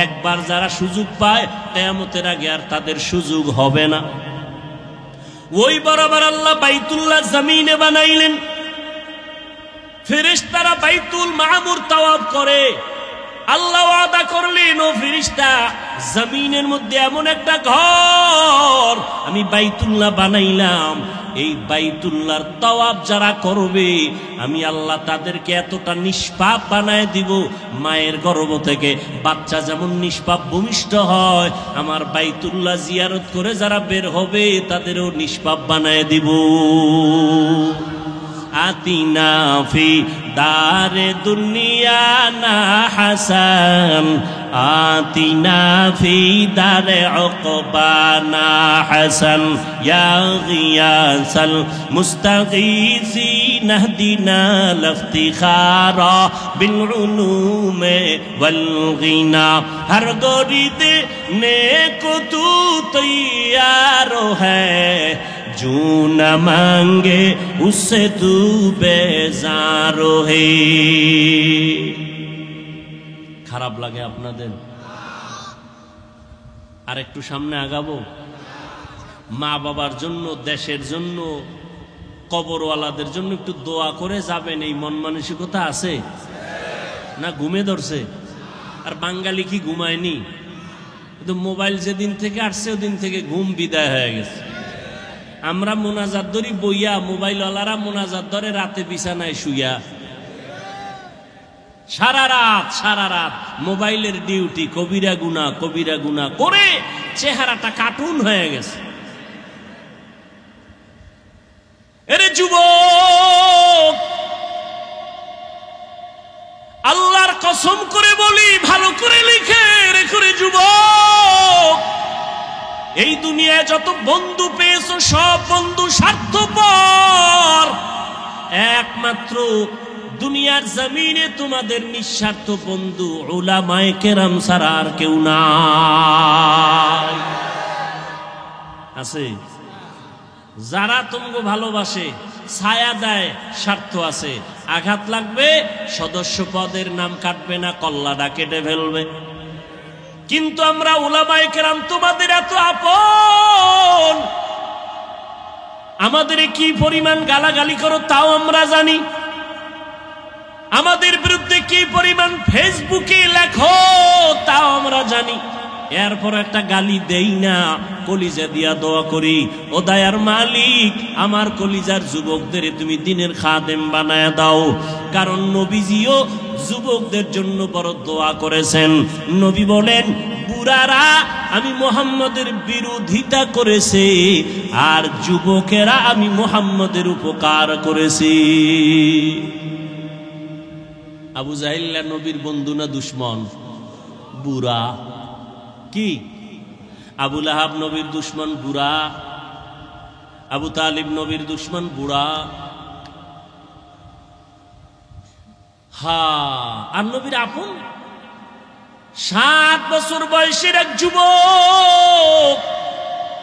একবার যারা সুযোগ পায়, কিয়ামতের আগে আর তাদের সুযোগ হবে না। ওই বরাবর আল্লাহ বাইতুল্লাহ জমিনে বানাইলেন, ফেরেশতারা বাইতুল মামুর তাওয়াফ করে। আল্লাহ ওয়াদা করলেন, ও ফেরেশতা, জমিনের মধ্যে এমন একটা ঘর আমি বাইতুল্লাহ বানাইলাম, এই বাইতুল্লাহর তাওয়াফ যারা করবে আমি আল্লাহ তাদেরকে এতটা নিষ্পাপ বানায় দিব, মায়ের গর্ভ থেকে বাচ্চা যেমন নিষ্পাপ ভূমিষ্ঠ হয়, আমার বাইতুল্লাহ জিয়ারত করে যারা বের হবে তাদেরও নিষ্পাপ বানায় দিব। আতিনা ফি দারে দুনিয়া না হাসান, আতিনা ফি দারে উকবা না হাসান, ইয়া গিয়াসাল মুস্তাগীসিন ইহদিনা লিফতিখারা বিল উলুমে ওয়াল গিনা। হর গরিদে নেকো তু তৈয়ার হ্যায়, जो न मांगे उससे तू बेजार है। খারাপ লাগে আপনাদের? আর একটু সামনে আগাবো। মা বাবার জন্য, দেশের জন্য, কবরওয়ালাদের জন্য একটু দোয়া করে যাবেন, এই মন মানসিকতা আছে না? ঘুমে ধরছে? আর বাঙালি কি ঘুমায়নি? কিন্তু মোবাইল যেদিন থেকে আসছে ওদিন থেকে ঘুম বিদায় হয়ে গেছে। আমরা মোনাজাত ধরি বইয়া, মোবাইলওয়ালারা মোনাজাত ধরে রাতে বিছানায় শুইয়া, সারা রাত মোবাইলের ডিউটি, কবিরা গুনাহ করে চেহারাটা কার্টুন হয়ে গেছে। এরে যুবক, আল্লাহর কসম করে বলি, ভালো করে লিখে রেখো রে যুবক, এই দুনিয়ায় যত বন্ধু পেয়েছো সব বন্ধু স্বার্থপর। একমাত্র দুনিয়ার জমিনে তোমাদের নিঃস্বার্থ বন্ধু উলামায়ে কেরাম ছাড়া আর কেউ নাই। আছে যারা তোমাকে ভালোবাসে, ছায়া দেয়, স্বার্থ আছে, আঘাত লাগবে সদস্য পদের নাম কাটবে না, কল্লাটা কেটে ফেলবে। কিন্তু আমরা উলামায়ে কেরাম তোমাদের এত আপন, আমাদের কি পরিমাণ গালাগালি করো তাও আমরা জানি, আমাদের বিরুদ্ধে কি পরিমাণ ফেসবুকে লেখো তাও আমরা জানি। এরপর একটা গালি দেই না, কলিজা দিয়া দোয়া করি, ও দয়ার মালিক আমার কলিজার যুবকদের তুমি দিনের খাদেম বানায় দাও। কারণ নবীজিও যুবকদের জন্য বড় দোয়া করেছেন। নবী বলেন, বুড়ারা আমি মুহাম্মদের বিরোধিতা করেছে, আর যুবকেরা আমি মুহাম্মদের উপকার করেছি। আবু জাহিল নবীর বন্ধু না দুশ্মন? বুড়া। কি আবু লাহাব নবীর দুশ্মন বুড়া, আবু তালিব নবীর দুশ্মন বুড়া। আর নবীর আপন 7 বছর বয়সের এক যুবক,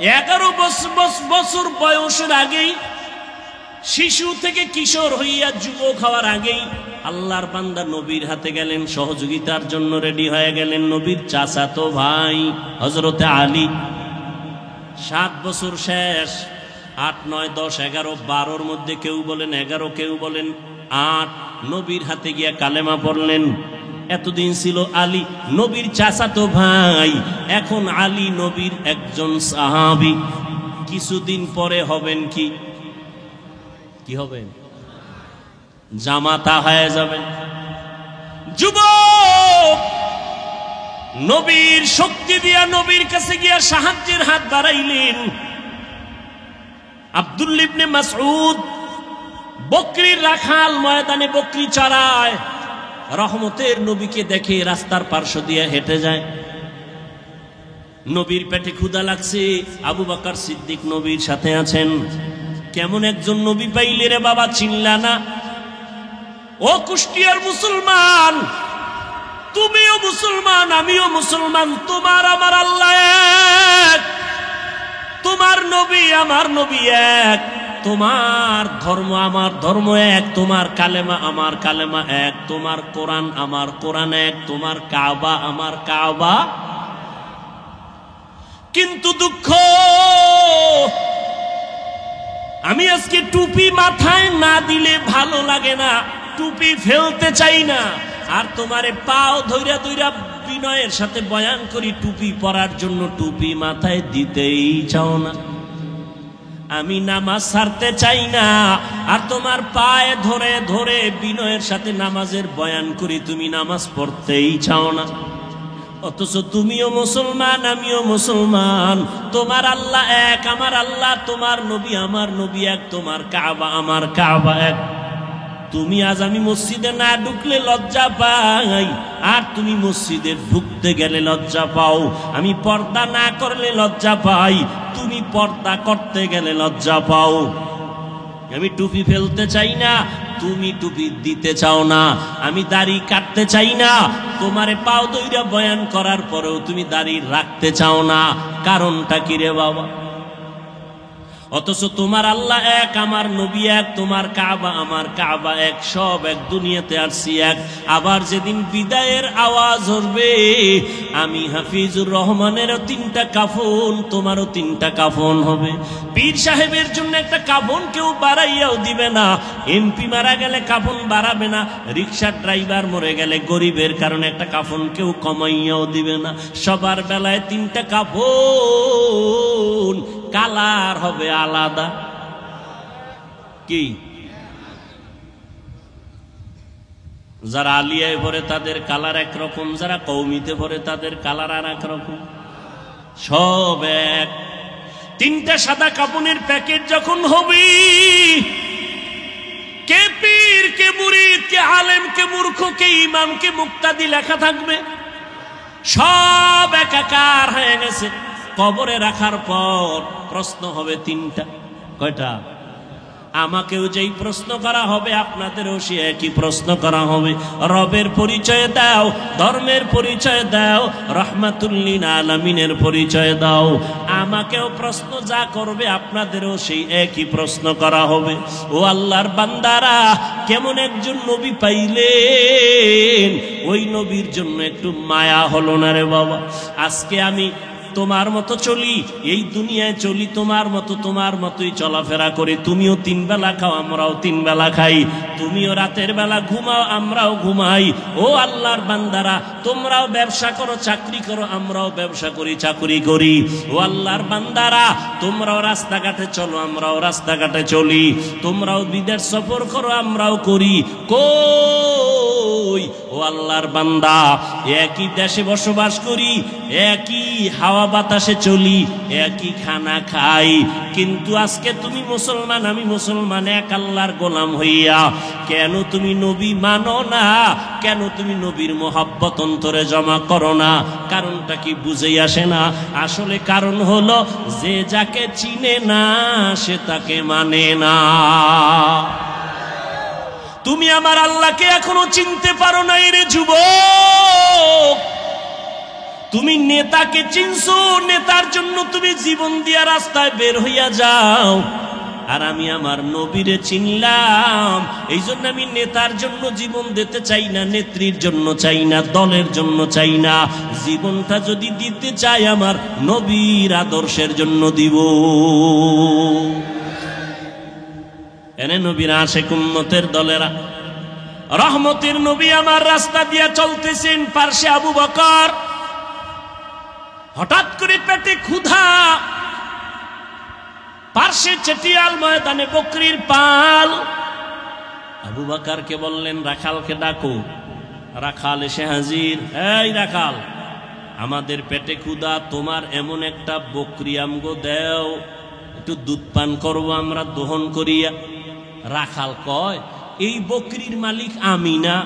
11 বছর বয়সের আগেই, শিশু থেকে কিশোর হইয়া যুবক হওয়ার আগেই আল্লাহর বান্দা নবীর হাতে গেলেন, সহযোগিতার জন্য রেডি হয়ে গেলেন। নবীর চাচাতো ভাই হযরতে আলী, 7 বছর শেষ, 8, 9, 10, 11, 12-র মধ্যে কেউ বলেন 11, কেউ বলেন 8, নবীর হাতে গিয়া কালেমা পড়লেন। এতদিন ছিল আলী নবীর চাচাতো ভাই, এখন আলী নবীর একজন সাহাবী। কিছুদিন পরে হবেন কি কি হবেন? জামাতা হয়ে যাবেন। যুবক, নবীর শক্তি দিয়া নবীর কাছে গিয়া সাহায্যের হাত বাড়াইলেন। আব্দুল্লাহ ইবনে মাসউদ বকরির রাখাল, ময়দানে বকরি চড়ায়, রহমতের নবীকে দেখে রাস্তার পার্শ্ব দিয়ে হেঁটে যায়। নবীর পেটে ক্ষুধা লাগছে, আবু বকর সিদ্দিক নবীর সাথে আছেন। কেমন একজন নবী পাইলে রে বাবা, চিনলা না? ও কুষ্টিয়ার মুসলমান, তুমিও মুসলমান, আমিও মুসলমান, তোমার আমার আল্লাহ এক, তোমার নবী আমার নবী এক, তোমার ধর্ম আমার ধর্ম এক, তোমার কালেমা আমার কালেমা এক, তোমার কোরআন আমার কোরআন এক, তোমার কাবা আমার কাবা। কিন্তু দুঃখ, আমি আজকে টুপি মাথায় না দিলে ভালো লাগে না, টুপি ফেলতে চাই না। আর তোমারে পাও ধইরা ধইরা বিনয়ের সাথে বয়ান করি টুপি পরার জন্য, টুপি মাথায় দিতেই চাও না। আমি নামাজ ছাড়তে চাই না, আর তোমার পায়ে ধরে ধরে বিনয়ের সাথে নামাজের বয়ান করি, তুমি নামাজ পড়তেই চাও না। অথচ তুমিও মুসলমান, আমিও মুসলমান, তোমার আল্লাহ এক, আমার আল্লাহ, তোমার নবী আমার নবী এক, তোমার কাবা আমার কাবা এক। তুমি আজ আমি মসজিদে না ঢুকলে লজ্জা পাই, আর তুমি মসজিদে ঢুকতে গেলে লজ্জা পাও। আমি পর্দা না করলে লজ্জা পাই, তুমি পর্দা করতে গেলে লজ্জা পাও। আমি টুপি ফেলতে চাই না, তুমি টুপি দিতে চাও না। আমি দাড়ি কাটতে চাই না, তোমারে পাও দইরা বয়ান করার পরেও তুমি দাড়ি রাখতে চাও না। কারণটা কি রে বাবা? অথচ তোমার আল্লাহ এক, আমার নবী এক, তোমার কাবা আমার কাবা এক, সব এক, দুনিয়াতে আসছি এক। আবার যেদিন বিদায়ের আওয়াজ হবে, আমি হাফিজুর রহমানেরও 3টা কাফন, তোমারও 3টা কাফন হবে। পীর সাহেবের জন্য একটা কাফন কেউ বাড়াইয়াও দিবে না, এমপি মারা গেলে কাফন বাড়াবে না, রিক্সার ড্রাইভার মরে গেলে গরিবের কারণে একটা কাফন কেউ কমাইয়াও দিবে না। সবার বেলায় 3টা কাফন, কালার হবে আলাদা। কি? যারা আলিয়ায় ভরে তাদের কালার একরকম, যারা কওমিতে ভরে তাদের কালার আর একরকম, সব এক। 3টা সাদা কাপড়ের প্যাকেট যখন হবে, কে পীর, কে মুরিদ, কে আলেম, কে মূর্খ, কে ইমাম, কে মুক্তাদি লেখা থাকবে, সব একাকার হয়ে গেছে। কবরে রাখার পর প্রশ্ন হবে 3টা। কয়টা? আমাকেও যেই প্রশ্ন করা হবে, আপনাদেরও সে একই প্রশ্ন করা হবে। রবের পরিচয় দাও, ধর্মের পরিচয় দাও, রহমাতুল্লিল আলামিনের পরিচয় দাও। আমাকেও প্রশ্ন যা করবে, আপনাদেরও সেই একই প্রশ্ন করা হবে। ও আল্লাহর বান্দারা, কেমন একজন নবী পাইলেন, ওই নবীর জন্য একটু মায়া হলো না রে বাবা? আজকে আমি তোমার মতো চলি, এই দুনিয়ায় চলি তোমার মতো, তোমার মতোই চলাফেরা করি। তুমিও 3 বেলা খাও, আমরাও 3 বেলা খাই। তুমিও রাতের বেলা ঘুমাও, আমরাও ঘুমাই। ও আল্লাহর বান্দারা, তোমরাও ব্যবসা করো, চাকরি করো, আমরাও ব্যবসা করি, চাকরি করি। ও আল্লাহর বান্দারা, তোমরাও রাস্তাঘাটে চলো, আমরাও রাস্তাঘাটে চলি। তোমরাও বিদেশ সফর করো, আমরাও করি। কই ও আল্লাহর বান্দা, একই দেশে বসবাস করি, একই হাওয়া বাতাসে চলি, একই খানা খাই, কিন্তু আজকে তুমি মুসলমান, আমি মুসলমান, এক আল্লাহর গোলাম হইয়া কেন তুমি নবী মানো না? কেন তুমি নবীর মোহাব্বত অন্তরে জমা করো না? কারণটা কি বুঝেই আসে না? আসলে কারণ হলো, যে যাকে চিনে না সে তাকে মানে না। তুমি আমার আল্লাহকে এখনো চিনতে পারো নাই রে যুবক। তুমি নেতাকে চিনছো, নেতার জন্য তুমি জীবন দিয়া রাস্তায় বের হইয়া যাও। আর আমি আমার নবীরে চিনলাম, এই জন্য আমি নেতার জন্য জীবন দিতে চাই না, নেত্রীর জন্য চাই না, দলের জন্য চাই না। জীবনটা যদি দিতে চাই, আমার নবীর আদর্শের জন্য দিব। এনে নবীর আশিক উম্মতের দলেরা, রহমতের নবী আমার রাস্তা দিয়া চলতেছেন, পার্শ্বে আবু বকর। হঠাৎ করে পেটে ক্ষুধা, আর সে চেটিয়াল ময়দানে বকরির পাল। আবু বকরকে বললেন, রাখালকে ডাকো। রাখাল এসে হাজির। এই রাখাল, আমাদের পেটে ক্ষুধা, তোমার এমন একটা বকরি আমগো দেও, একটু দুধ পান করবো আমরা দহন করিয়া। রাখাল কয়, এই বকরির মালিক আমি না,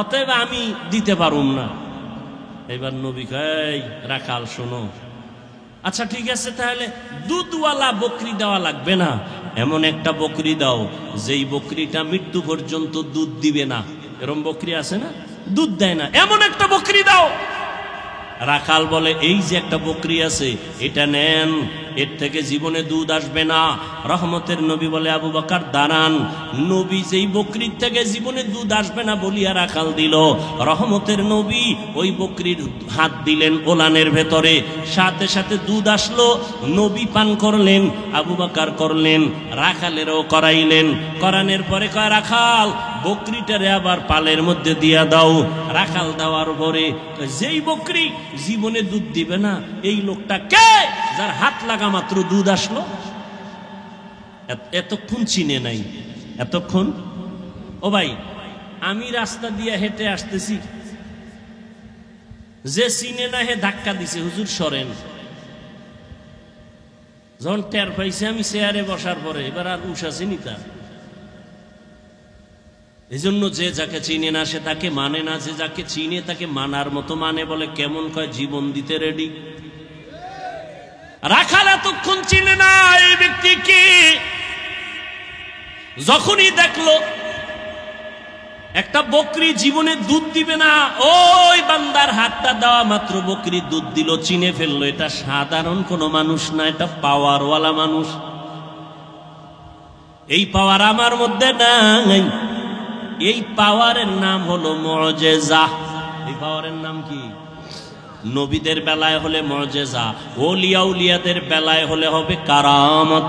অতএব আমি দিতে পারুম না। এবার নবী কয়, রাখাল শোনো, আচ্ছা ঠিক আছে, তাহলে দুধওয়ালা বকরি দেওয়া লাগবে না, এমন একটা বকরি দাও যেই বকরিটা মৃত্যু পর্যন্ত দুধ দিবে না। এরকম বকরি আছে না, দুধ দেয় না, এমন একটা বকরি দাও। রাখাল বলে, এই যে একটা বকরি আছে, এটা নেন, এর থেকে জীবনে দুধ আসবে না। রহমতের নবী বলে, আবু বকর দাঁড়ান। নবী যেই বকরির থেকে জীবনে দুধ আসবে না বলিয়া রাখাল দিল, রহমতের নবী ওই বকরির হাত দিলেন ওলানের ভেতরে, সাথে সাথে দুধ আসলো। নবী পান করলেন, আবু বকর করলেন, রাখালেরও করাইলেন। করানোর পরে কয়, রাখাল বকরিটারে আবার পালের মধ্যে দিয়া দাও। রাখাল দেওয়ার পরে যেই বকরি জীবনে দুধ দিবে না, এই লোকটা কে যার হাত লাগা মাত্র দুধ আসলো? এতক্ষণ চিনে নাই, এতক্ষণ। ও ভাই, আমি রাস্তা দিয়ে হেঁটে আসতেছি, যে চিনে না হে ধাক্কা দিছে, হুজুর সরেন। যখন টের পাইছে আমি চেয়ারে বসার পরে, এবার আর উষা চিনি তা। এই জন্য যে যাকে চিনে না সে তাকে মানে না, যে যাকে চিনে তাকে মানার মতো মানে। বলে কেমন, কয় জীবন দিতে রেডি। রাখাল এতক্ষণ চিনে না এই ব্যক্তিকে। যখনই দেখলো একটা বকরি জীবনে দুধ দিবে না, ওই বান্দার হাতটা দেওয়া মাত্র বকরি দুধ দিল, চিনে ফেললো এটা সাধারণ কোনো মানুষ না, এটা পাওয়ারওয়ালা মানুষ। এই পাওয়ার আমার মধ্যে নাই। এই পাওয়ারের নাম হলো মুআজিজা। এই পাওয়ারের নাম কি? নবীদের বেলায় হলে মুআজিজা, ওলিয়া উলিয়াদের বেলায় হলে হবে কারামত।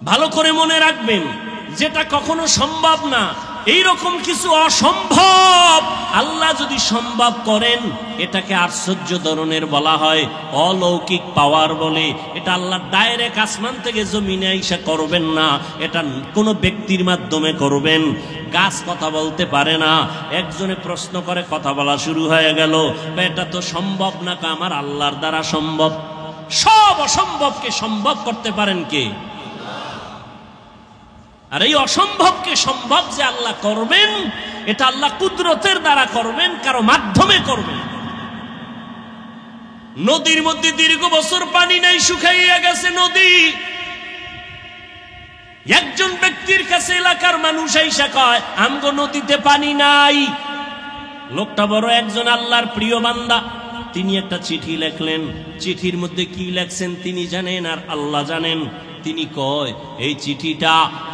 ভালো করে মনে রাখবেন, যেটা কখনো সম্ভব না, এইরকম কিছু অসম্ভব আল্লাহ যদি সম্ভব করেন, এটাকে আশ্চর্য ধরনের বলা হয়, অলৌকিক পাওয়ার বলে। এটা আল্লাহ ডাইরেক্ট আসমান থেকে জমিনে আইসা করবেন না, এটা কোনো ব্যক্তির মাধ্যমে করবেন। গাছ কথা বলতে পারে না, একজনে প্রশ্ন করে কথা বলা শুরু হয়ে গেল, এটা তো সম্ভব না। আমার আল্লাহর দ্বারা সম্ভব। সব অসম্ভবকে সম্ভব করতে পারেন কে? আর এই অসম্ভবকে সম্ভব যে আল্লাহ করবেন, এটা আল্লাহ কুদরতের দ্বারা করবেন, কারো মাধ্যমে করবেন। নদীর মধ্যে দীর্ঘ বছর পানি নাই, শুকাইয়া গেছে নদী। একজন ব্যক্তির কাছে এলাকার মানুষ আইসা কয়, আমগো নদীতে পানি নাই। লোকটা বড় একজন আল্লাহর প্রিয় বান্দা, তিনি একটা চিঠি লেখলেন। চিঠির মধ্যে কি লেখছেন তিনি জানেন, আর আল্লাহ জানেন। তিনি কয়, এই চিঠিটা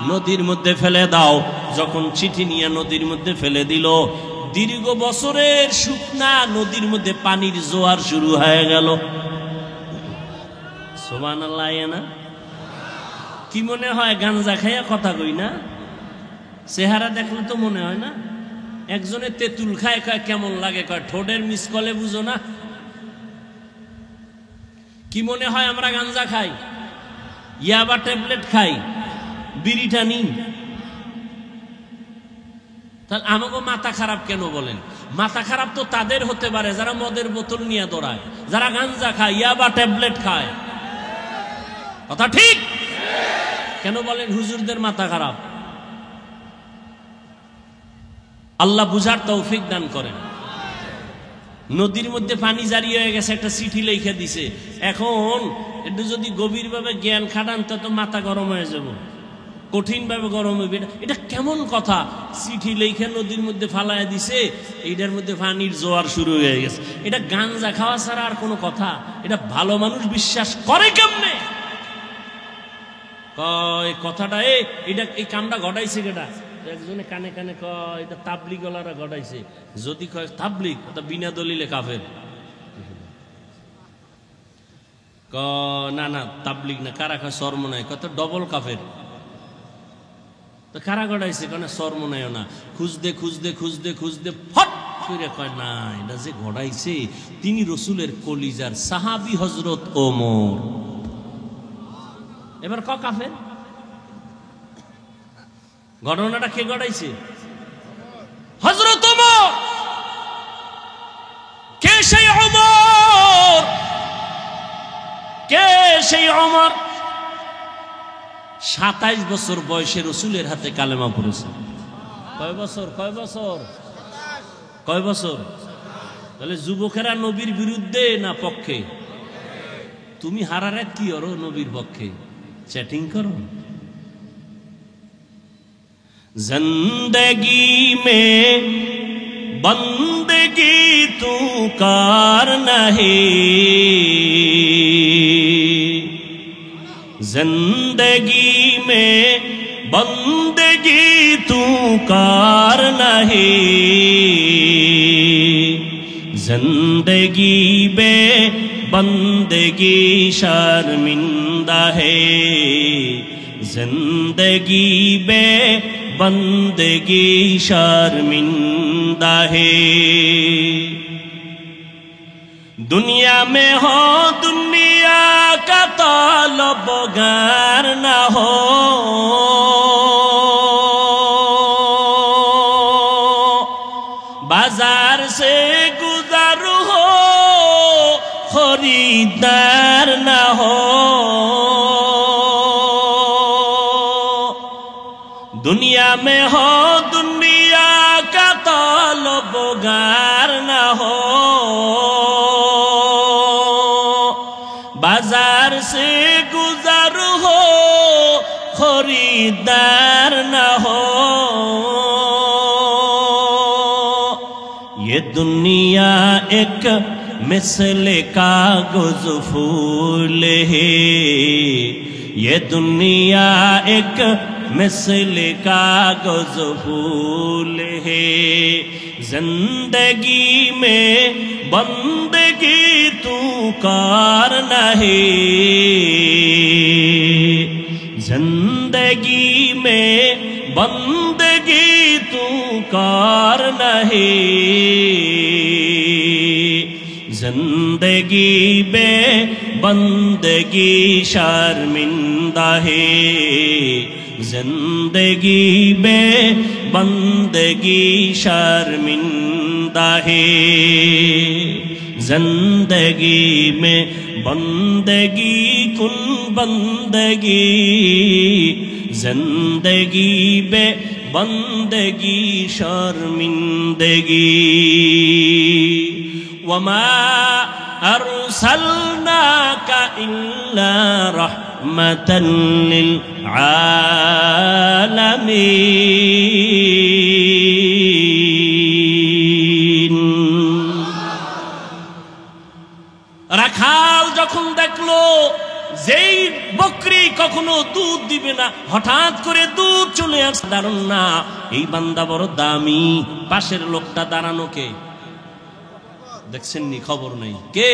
নদীর মধ্যে ফেলে দাও। যখন চিঠি নিয়ে নদীর মধ্যে ফেলে দিল, দীর্ঘ বছরের শুকনা নদীর মধ্যে পানির জোয়ার শুরু হয়ে গেল। সুবহানাল্লাহ। না কি মনে হয় গাঞ্জা খাইয়া কথা কই না? চেহারা দেখলে তো মনে হয় না। একজনে তেঁতুল খায়, কয় কেমন লাগে, কয় ঠোঁটের মিসকলে বুঝো না। কি মনে হয় আমরা গাঞ্জা খাই, ইয়াবা ট্যাবলেট খাই, বিড়ি টানি? তাহলে আমাকে মাথা খারাপ কেন বলেন? মাথা খারাপ তো তাদের হতে পারে যারা মদের বোতল নিয়ে দৌড়ায়, যারা গাঞ্জা খায়, ইয়াবা ট্যাবলেট খায়। কথা ঠিক? কেন বলেন হুজুরদের মাথা খারাপ? আল্লাহ বুঝার তৌফিক দান করেন। নদীর মধ্যে পানি জারি হয়ে গেছে, একটা চিঠি লিখে দিছে। এখন একটু যদি গভীরভাবে জ্ঞান খাটান তো মাথা গরম হয়ে যাব, কঠিন ভাবে গরম হইবে। এটা কেমন কথা? চিঠি লিখে নদীর মধ্যে ফালায় দিছে, এইটার মধ্যে পানির জোয়ার শুরু হয়ে গেছে। এটা গাঞ্জা খাওয়া ছাড়া আর কোনো কথা? এটা ভালো মানুষ বিশ্বাস করে কেমনে? কয় কথাটা এটা এই কামটা ঘটাইছে কেটা? একজনে কানে কানে কয় এটা তাবলিগ ওয়ালারা ঘটাইছে। যদি কয় তাবলিগ, তা বিনা দলিলে কাফের। না না তাবলিগ না। কারা কয় সরমনায়, কত ডবল কাফের। তো কারা ঘটাইছে? কেন সরমনায় না। খুঁজতে খুঁজতে খুঁজতে খুঁজতে ফট করে কয় না, এটা যে ঘটাইছে তিনি রসুলের কলিজার সাহাবী হজরত ওমর। এবার কাফের। ঘটনাটা কে ঘটাইছে? হযরত ওমর। কে সেই ওমর? কে সেই ওমর? 27 বছর বয়সে রাসূলের হাতে কালেমা পড়েছে। কয় বছর? কয় বছর? কয় বছর? তাহলে যুবকেরা নবীর বিরুদ্ধে না পক্ষে? তুমি হারারে কি করো? নবীর পক্ষে চ্যাটিং করো। जिंदगी में बंदगी तू कार नहीं, जिंदगी में बंदगी तू कार नहीं, जिंदगी बे बंदगी शर्मिंदा है, जिंदगी बे बंदगी शर्मिंदा है। दुनिया में हो दुनिया का तलबगार न हो, बाजार से गुजर हो खरीदार न हो, दुनिया में हो दुनिया का तलबगार न हो, बाजार से गुजर हो खरीदार न हो। ये दुनिया एक मिसल कागज फूल है, ये दुनिया एक मिसल कागज फूल है, जिंदगी में बंदगी तू कार नहीं, जिंदगी में बंदगी तू कार नहीं, जिंदगी बे बंदगी शर्मिंदा है, जिंदगी में बंदगी शर्मिंदा है, जिंदगी में बंदगी कुन बंदगी, जिंदगी में बंदगी शर्मिंदगी। वमा अरसलनाका इल्ला रहमतन लिल आलामीन। রাখাল যখন দেখলো যেই বকরি কখনো দুধ দিবে না, হঠাৎ করে দুধ চলে আসে, দারুণ না, এই বান্দা বড় দামি। পাশের লোকটা দাঁড়ানো কে দেখছেন নি? খবর নেই কে?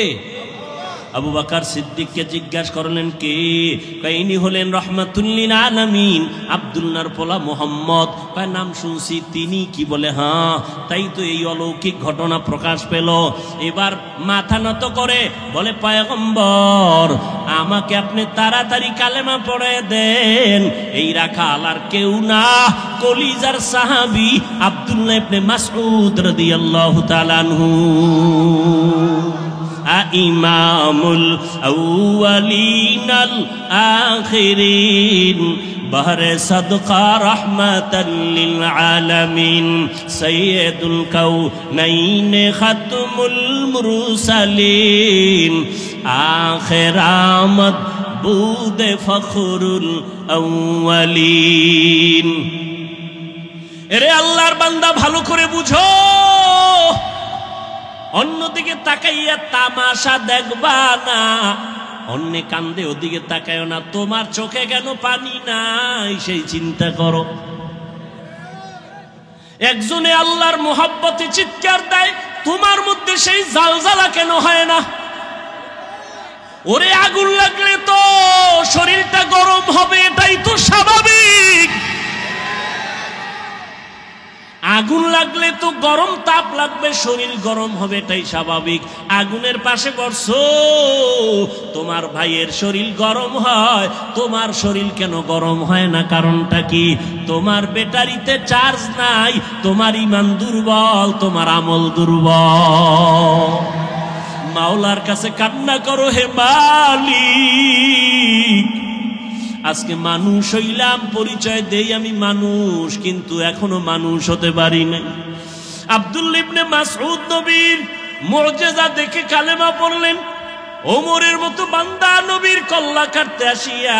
আবু বকর সিদ্দিককে জিজ্ঞাসা করলেন কে? ইনি হলেন রাহমাতুল লিল আলামিন, আব্দুল্লাহর পোলা মুহাম্মদ। কয় নাম শুনছি। তিনি কি বলে হ্যাঁ, তাই তো এই অলৌকিক ঘটনা প্রকাশ পেল। এবার মাথা নত করে বলে পয়গম্বর আমাকে আপনি তাড়াতাড়ি কালেমা পড়ে দেন। এই রাখাল আর কেউ না, কলিজার সাহাবী আব্দুল্লাহ ইবনে মাসউদ রাদিয়াল্লাহু তাআলা আনহু। ইমামুল আউয়ালিনাল আখিরিন বহরে সদকা রাহমাতাল লিল আলামিন, সাইয়্যিদুল কাউনাইন খাতমুল মুরসালিন, আখির আমদ বুদে ফখরুল আউয়ালিন। এরে আল্লাহর বান্দা ভালো করে বুঝো, অন্যদিকে তাকাইয়া তামাশা দেখবা না, অন্য কান্দে ওদিকে তাকায়ও না। তোমার চোখে কেন পানি নাই সেই চিন্তা করো। একজনে আল্লাহর মুহাব্বতে চিৎকার দেয়, তোমার মধ্যে সেই জালজালা কেন হয় না? ওরে আগুন লাগলে তো শরীরটা গরম হবে, এটাই তো স্বাভাবিক। আগুন লাগলে তো গরম তাপ লাগবে, শরীর গরম হবে, এটাই স্বাভাবিক। আগুনের পাশে বসছো, তোমার ভাইয়ের শরীর গরম হয়, তোমার শরীর কেন গরম হয় না? কারণটা কি? তোমার ব্যাটারিতে চার্জ নাই, তোমার ঈমান দুর্বল, তোমার আমল দুর্বল। মাওলার কাছে কান্না করো, হে মালিক, আজকে মানুষ হইলাম, পরিচয় দেই আমি মানুষ, কিন্তু এখনো মানুষ হতে পারি নাই। আব্দুল্লাহ ইবনে মাসউদ নবীর মুজিজা দেখে কালেমা পড়লেন। ওমরের মতো বান্দা নবীর কল্লা কাটতে আসিয়া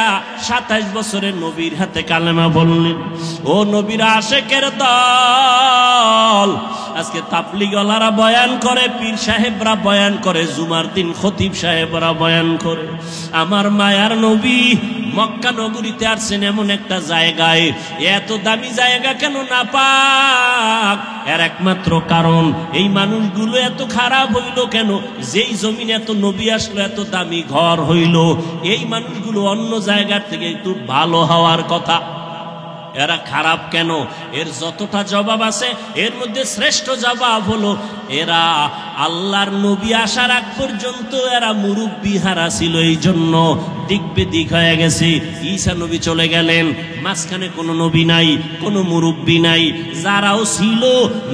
27 বছরের নবীর হাতে কালেমা বললেন। ও নবীর আশেকের দল, আজকে তাবলীগওয়ালারা বয়ান করে, পীর সাহেবরা বয়ান করে, জুমার দিন খতিব সাহেবরা বয়ান করে। আমার মায়ার নবী মক্কা নগরীতে আসছেন এমন একটা জায়গায়, এত দামি জায়গা কেন না পাক? এর একমাত্র কারণ এই মানুষগুলো এত খারাপ হইল কেন? যেই জমিনে এত নবী আসলো, এত দামি ঘর হইল, এই মানুষগুলো অন্য জায়গার থেকে একটু ভালো হওয়ার কথা, এরা খারাপ কেন? এর যতটা জবাব আছে, এর মধ্যে শ্রেষ্ঠ জবাব হলো এরা আল্লাহর নবী আসার আগ পর্যন্ত এরা মুরব্বি হারা ছিল, এই জন্য দিক বেদিক হয়ে গেছে। ঈসা নবী চলে গেলেন, মাঝখানে কোনো নবী নাই, কোনো মুরব্বি নাই। যারাও ছিল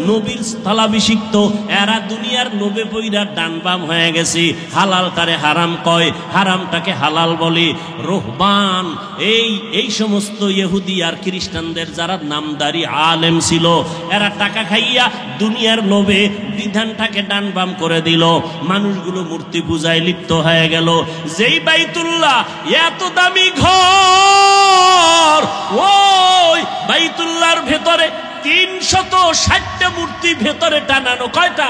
নবীর স্থলাভিষিক্ত, এরা দুনিয়ার লোভে পইরা ডান বাম হয়ে গেছে। হালালটারে হারাম কয়, হারামটাকে হালাল বলে। রোহবান, এই সমস্ত ইহুদি আর খ্রিস্টানদের যারা নামদারি আলেম ছিল, এরা টাকা খাইয়া দুনিয়ার লোভে বিধানটাকে ডান বাম করে দিল। মানুষগুলো মূর্তি পূজায় লিপ্ত হয়ে গেল। যেই বাইতুল্লাহ এত দামি ঘর, ওই বাইতুল্লাহর ভেতরে 360টা মূর্তি ভেতরে টানানো। কয়টা?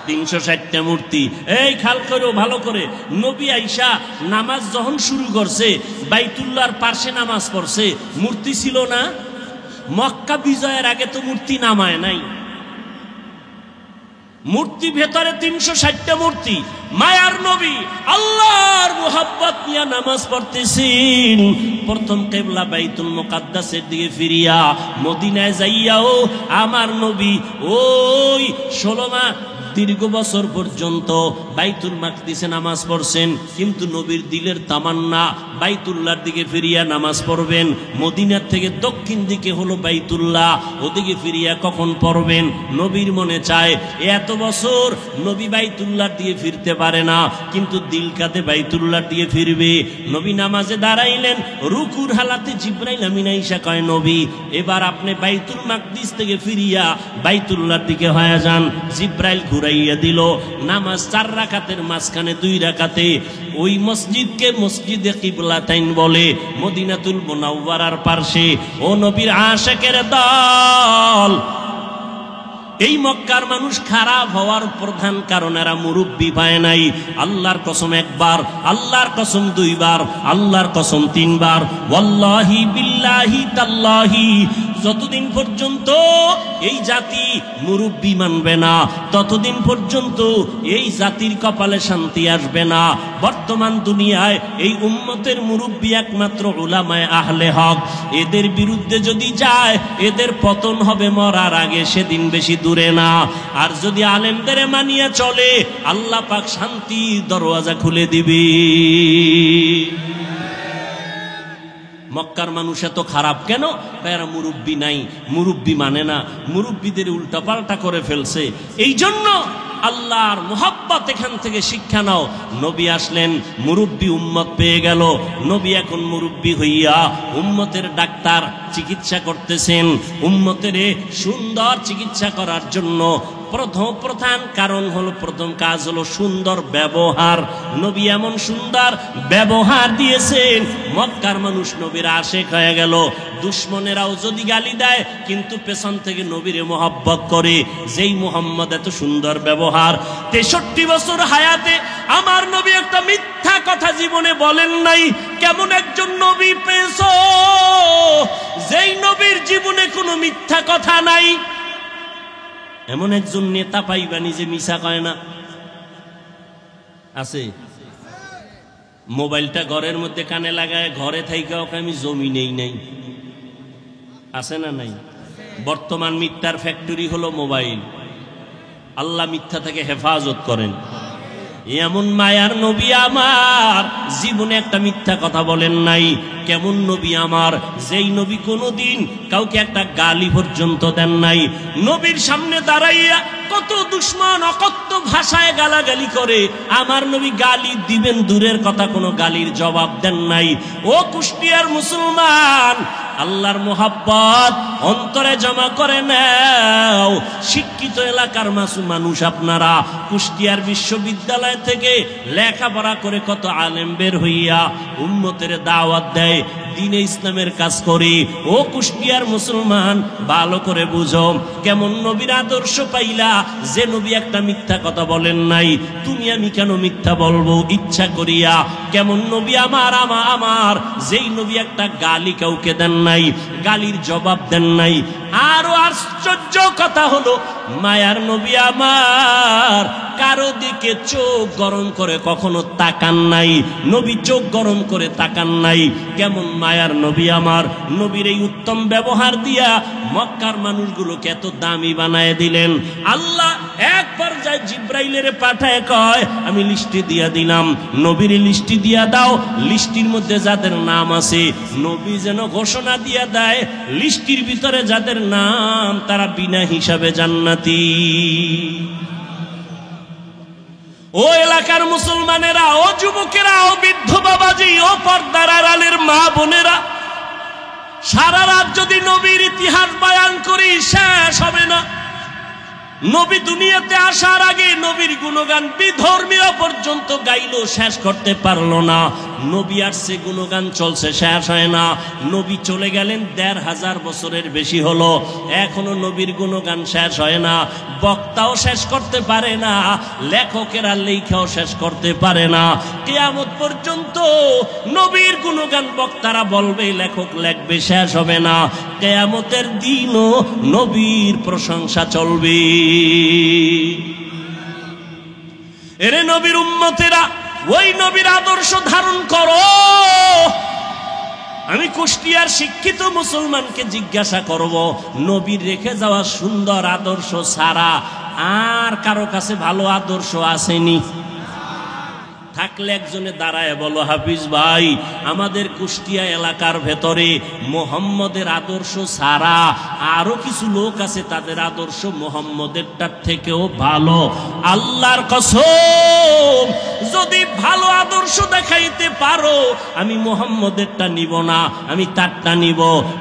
360টা মূর্তি। এই খেয়াল করো ভালো করে, নবী আইসা নামাজ যখন শুরু করছে, বাইতুল্লাহর পাশে নামাজ পড়ছে, মূর্তি ছিল না? মক্কা বিজয়ের আগে তো মূর্তি নামায় নাই। মূর্তি ভেতরে 360টা মূর্তি। মায়ার নবী আল্লাহর মুহাব্বত নিয়ে নামাজ পড়তেছেন। প্রথম কিবলা বাইতুল মুকাদ্দাসের দিকে ফিরিয়া মদিনায় যাইয়াও আমার নবী ওই 16 মাস দীর্ঘ বছর পর্যন্ত বাইতুল মাকদিসে নামাজ পড়ছেন, কিন্তু নবীর দিলের তামান্না বাইতুল্লাহর দিকে ফিরিয়া নামাজ পড়বেন। মদিনার থেকে দক্ষিণ দিকে হলো বাইতুল্লাহ, ওদিকে ফিরিয়া কখন পড়বেন? নবীর মনে চায়। এত বছর নবী বাইতুল্লাহর দিকে ফিরতে পারে না, কিন্তু দিল কাতে বাইতুল্লাহর দিকে ফিরবে। নবী নামাজে দাঁড়াইলেন, রুকুর হালাতে জিব্রাইল আমিন আইসা কয়, নবী এবার আপনি বাইতুল মাকদিস থেকে ফিরিয়া বাইতুল্লাহর দিকে হয়ে যান। জিব্রাইল ঘুরাইয়া দিল। নামাজ 4 রাকাতের মাঝখানে 2 রাকাতে ওই মসজিদকে মসজিদে কিবলাতাইন বলে, মদিনাতুল মুনাওয়ারার পাশে। ও নবীর আশিকের দল, এই মক্কার মানুষ খারাপ হওয়ার প্রধান কারণ এরা মুরব্বি পায় নাই। আল্লাহর কসম একবার, আল্লাহর কসম 2 বার, আল্লাহর কসম 3 বার, ওয়াল্লাহি বিল্লাহি তাল্লাহি, যতদিন পর্যন্ত এই জাতি মুরব্বি মানবে না, ততদিন পর্যন্ত এই জাতির কপালে শান্তি আসবে না। বর্তমান দুনিয়ায় এই উম্মতের মুরব্বি একমাত্র উলামায়ে আহলে হক। এদের বিরুদ্ধে যদি যায়, এদের পতন হবে মরার আগে, সেদিন বেশি দূরে না। আর যদি আলেমদের মানিয়ে চলে, আল্লাহ পাক শান্তির দরওয়াজা খুলে দিবে। মক্কার মানুষ এত খারাপ কেন? এরা মুরব্বি নাই, মুরব্বি মানে না, মুরব্বিদের উল্টাপাল্টা করে ফেলছে। এই জন্য আল্লাহর মুহাব্বত এখান থেকে শিক্ষা নাও। নবী আসলেন, মুরব্বি উম্মত পেয়ে গেল। নবী এখন মুরব্বি হইয়া উম্মতের ডাক্তার, চিকিৎসা করতেছেন। উম্মতের সুন্দর চিকিৎসা করার জন্য প্রধান কারণ হলো, প্রথম কাজ হলো সুন্দর ব্যবহার। নবী এমন সুন্দর ব্যবহার দিয়েছেন, মক্কার মানুষ নবীর আশেক হয়ে গেল। দুশ্মনেরাও যদি গালি দেয়, কিন্তু পেছন থেকে নবীরে মোহাব্বত করে। যেই মুহাম্মদ এত সুন্দর ব্যবহার, 63 বছর হায়াতে আমার নবী একটা মিথ্যা কথা জীবনে বলেন নাই। কেমন একজন নবী পেয়েছো, যেই নবীর জীবনে কোনো মিথ্যা কথা নাই? এমন একজন নেতা পাইবা নিজে মিছা কয় না? আছে? মোবাইলটা ঘরের মধ্যে কানে লাগায়, ঘরে থাইকা ওকে আমি জমি নেই নাই, আছে না নাই? বর্তমান মিথ্যার ফ্যাক্টরি হলো মোবাইল। আল্লাহ মিথ্যা থেকে হেফাজত করেন। এমন মায়ার নবী আমার, জীবনে একটা মিথ্যা কথা বলেন নাই। কেমন নবী আমার, যেই নবী কোনোদিন কাউকে একটা গালি পর্যন্ত দেন নাই। নবীর সামনে দাঁড়াইয়া কত দুশ্মন অকথ্য ভাষায় গালাগালি করে, আমার নবী গালি দিবেন দূরের কথা, কোনো গালির জবাব দেন নাই। ও কুষ্টিয়ার মুসলমান, আল্লাহর মোহাব্বত অন্তরে জমা করে নাও। শিক্ষিত এলাকার মানুষ আপনারা, কুষ্টিয়ার বিশ্ববিদ্যালয় থেকে লেখাপড়া করে কত আলেম বের হইয়া উম্মতের দাওয়াত দেয়, দ্বীনে ইসলামের কাজ করে। ও কুষ্টিয়ার মুসলমান, ভালো করে বুঝো, কেমন নবীর আদর্শ পাইলা যে নবী একটা মিথ্যা কথা বলেন নাই। তুমি আমি কেন মিথ্যা বলবো ইচ্ছা করিয়া? কেমন নবী আমার আমার, যেই নবী একটা গালি কাউকে দেন নাই, গালির জবাব দেন নাই। আরো আশ্চর্য কথা হলো, মায়ার নবী আমার কারো দিকে চোখ গরম করে কখনো তাকান নাই। নবী চোখ গরম করে তাকান নাই। কেমন মায়ার নবী আমার, নবীর এই উত্তম ব্যবহার দিয়া মক্কার মানুষগুলোকে এত দামি বানায় দিলেন। আল্লাহ এক পর্যায়ে জিব্রাইলের পাঠায় কয়, আমি লিস্টি দিয়া দিলাম, নবীর লিস্টি দিয়া দাও। লিস্টির মধ্যে যাদের নাম আছে, নবী যেন ঘোষণা দিয়া দেয়, লিস্টির ভিতরে যাদের নাম তারা বিনা হিসাবে জান্নাতি। ও এলাকার মুসলমানেরা, ও যুবকেরা, ও বৃদ্ধ বাবাজি, ও পর্দার আড়ালের মা বোনেরা, সারা রাত যদি নবীর ইতিহাস বয়ান করি শেষ হবে না। নবী দুনিয়াতে আসার আগে নবীর গুণগান বিধর্মীয় পর্যন্ত গাইলো, শেষ করতে পারলো না। নবী আসছে, গুণগান চলছে, শেষ হয় না। নবী চলে গেলেন ১৫০০ বছরের বেশি হলো, এখনো নবীর গুণগান শেষ হয় না। বক্তাও শেষ করতে পারে না, লেখকেরা লেখাও শেষ করতে পারে না। কিয়ামত পর্যন্ত নবীর গুণগান বক্তারা বলবে, লেখক লেখবে, শেষ হবে না। কিয়ামতের দিনও নবীর প্রশংসা চলবে। এরে নবীর উম্মতেরা, ওই নবীর আদর্শ ধারণ করো। আমি কুষ্টিয়ার শিক্ষিত মুসলমানকে জিজ্ঞাসা করব, নবীর রেখে যাওয়া সুন্দর আদর্শ ছাড়া আর কারো কাছে ভালো আদর্শ আসেনি? থাকলে একজনে দাঁড়ায় বলো, হাফিজ ভাই, আমাদের কুষ্টিয়া এলাকার ভেতরে মোহাম্মদের আদর্শ ছাড়া আরো কিছু লোক আছে, তাদের আদর্শ মোহাম্মদেরটার থেকেও ভালো। আল্লাহর কসম, যদি ভালো আদর্শ দেখাইতে পারো, আমি মোহাম্মদেরটা নিব না, আমি তারটা নিব।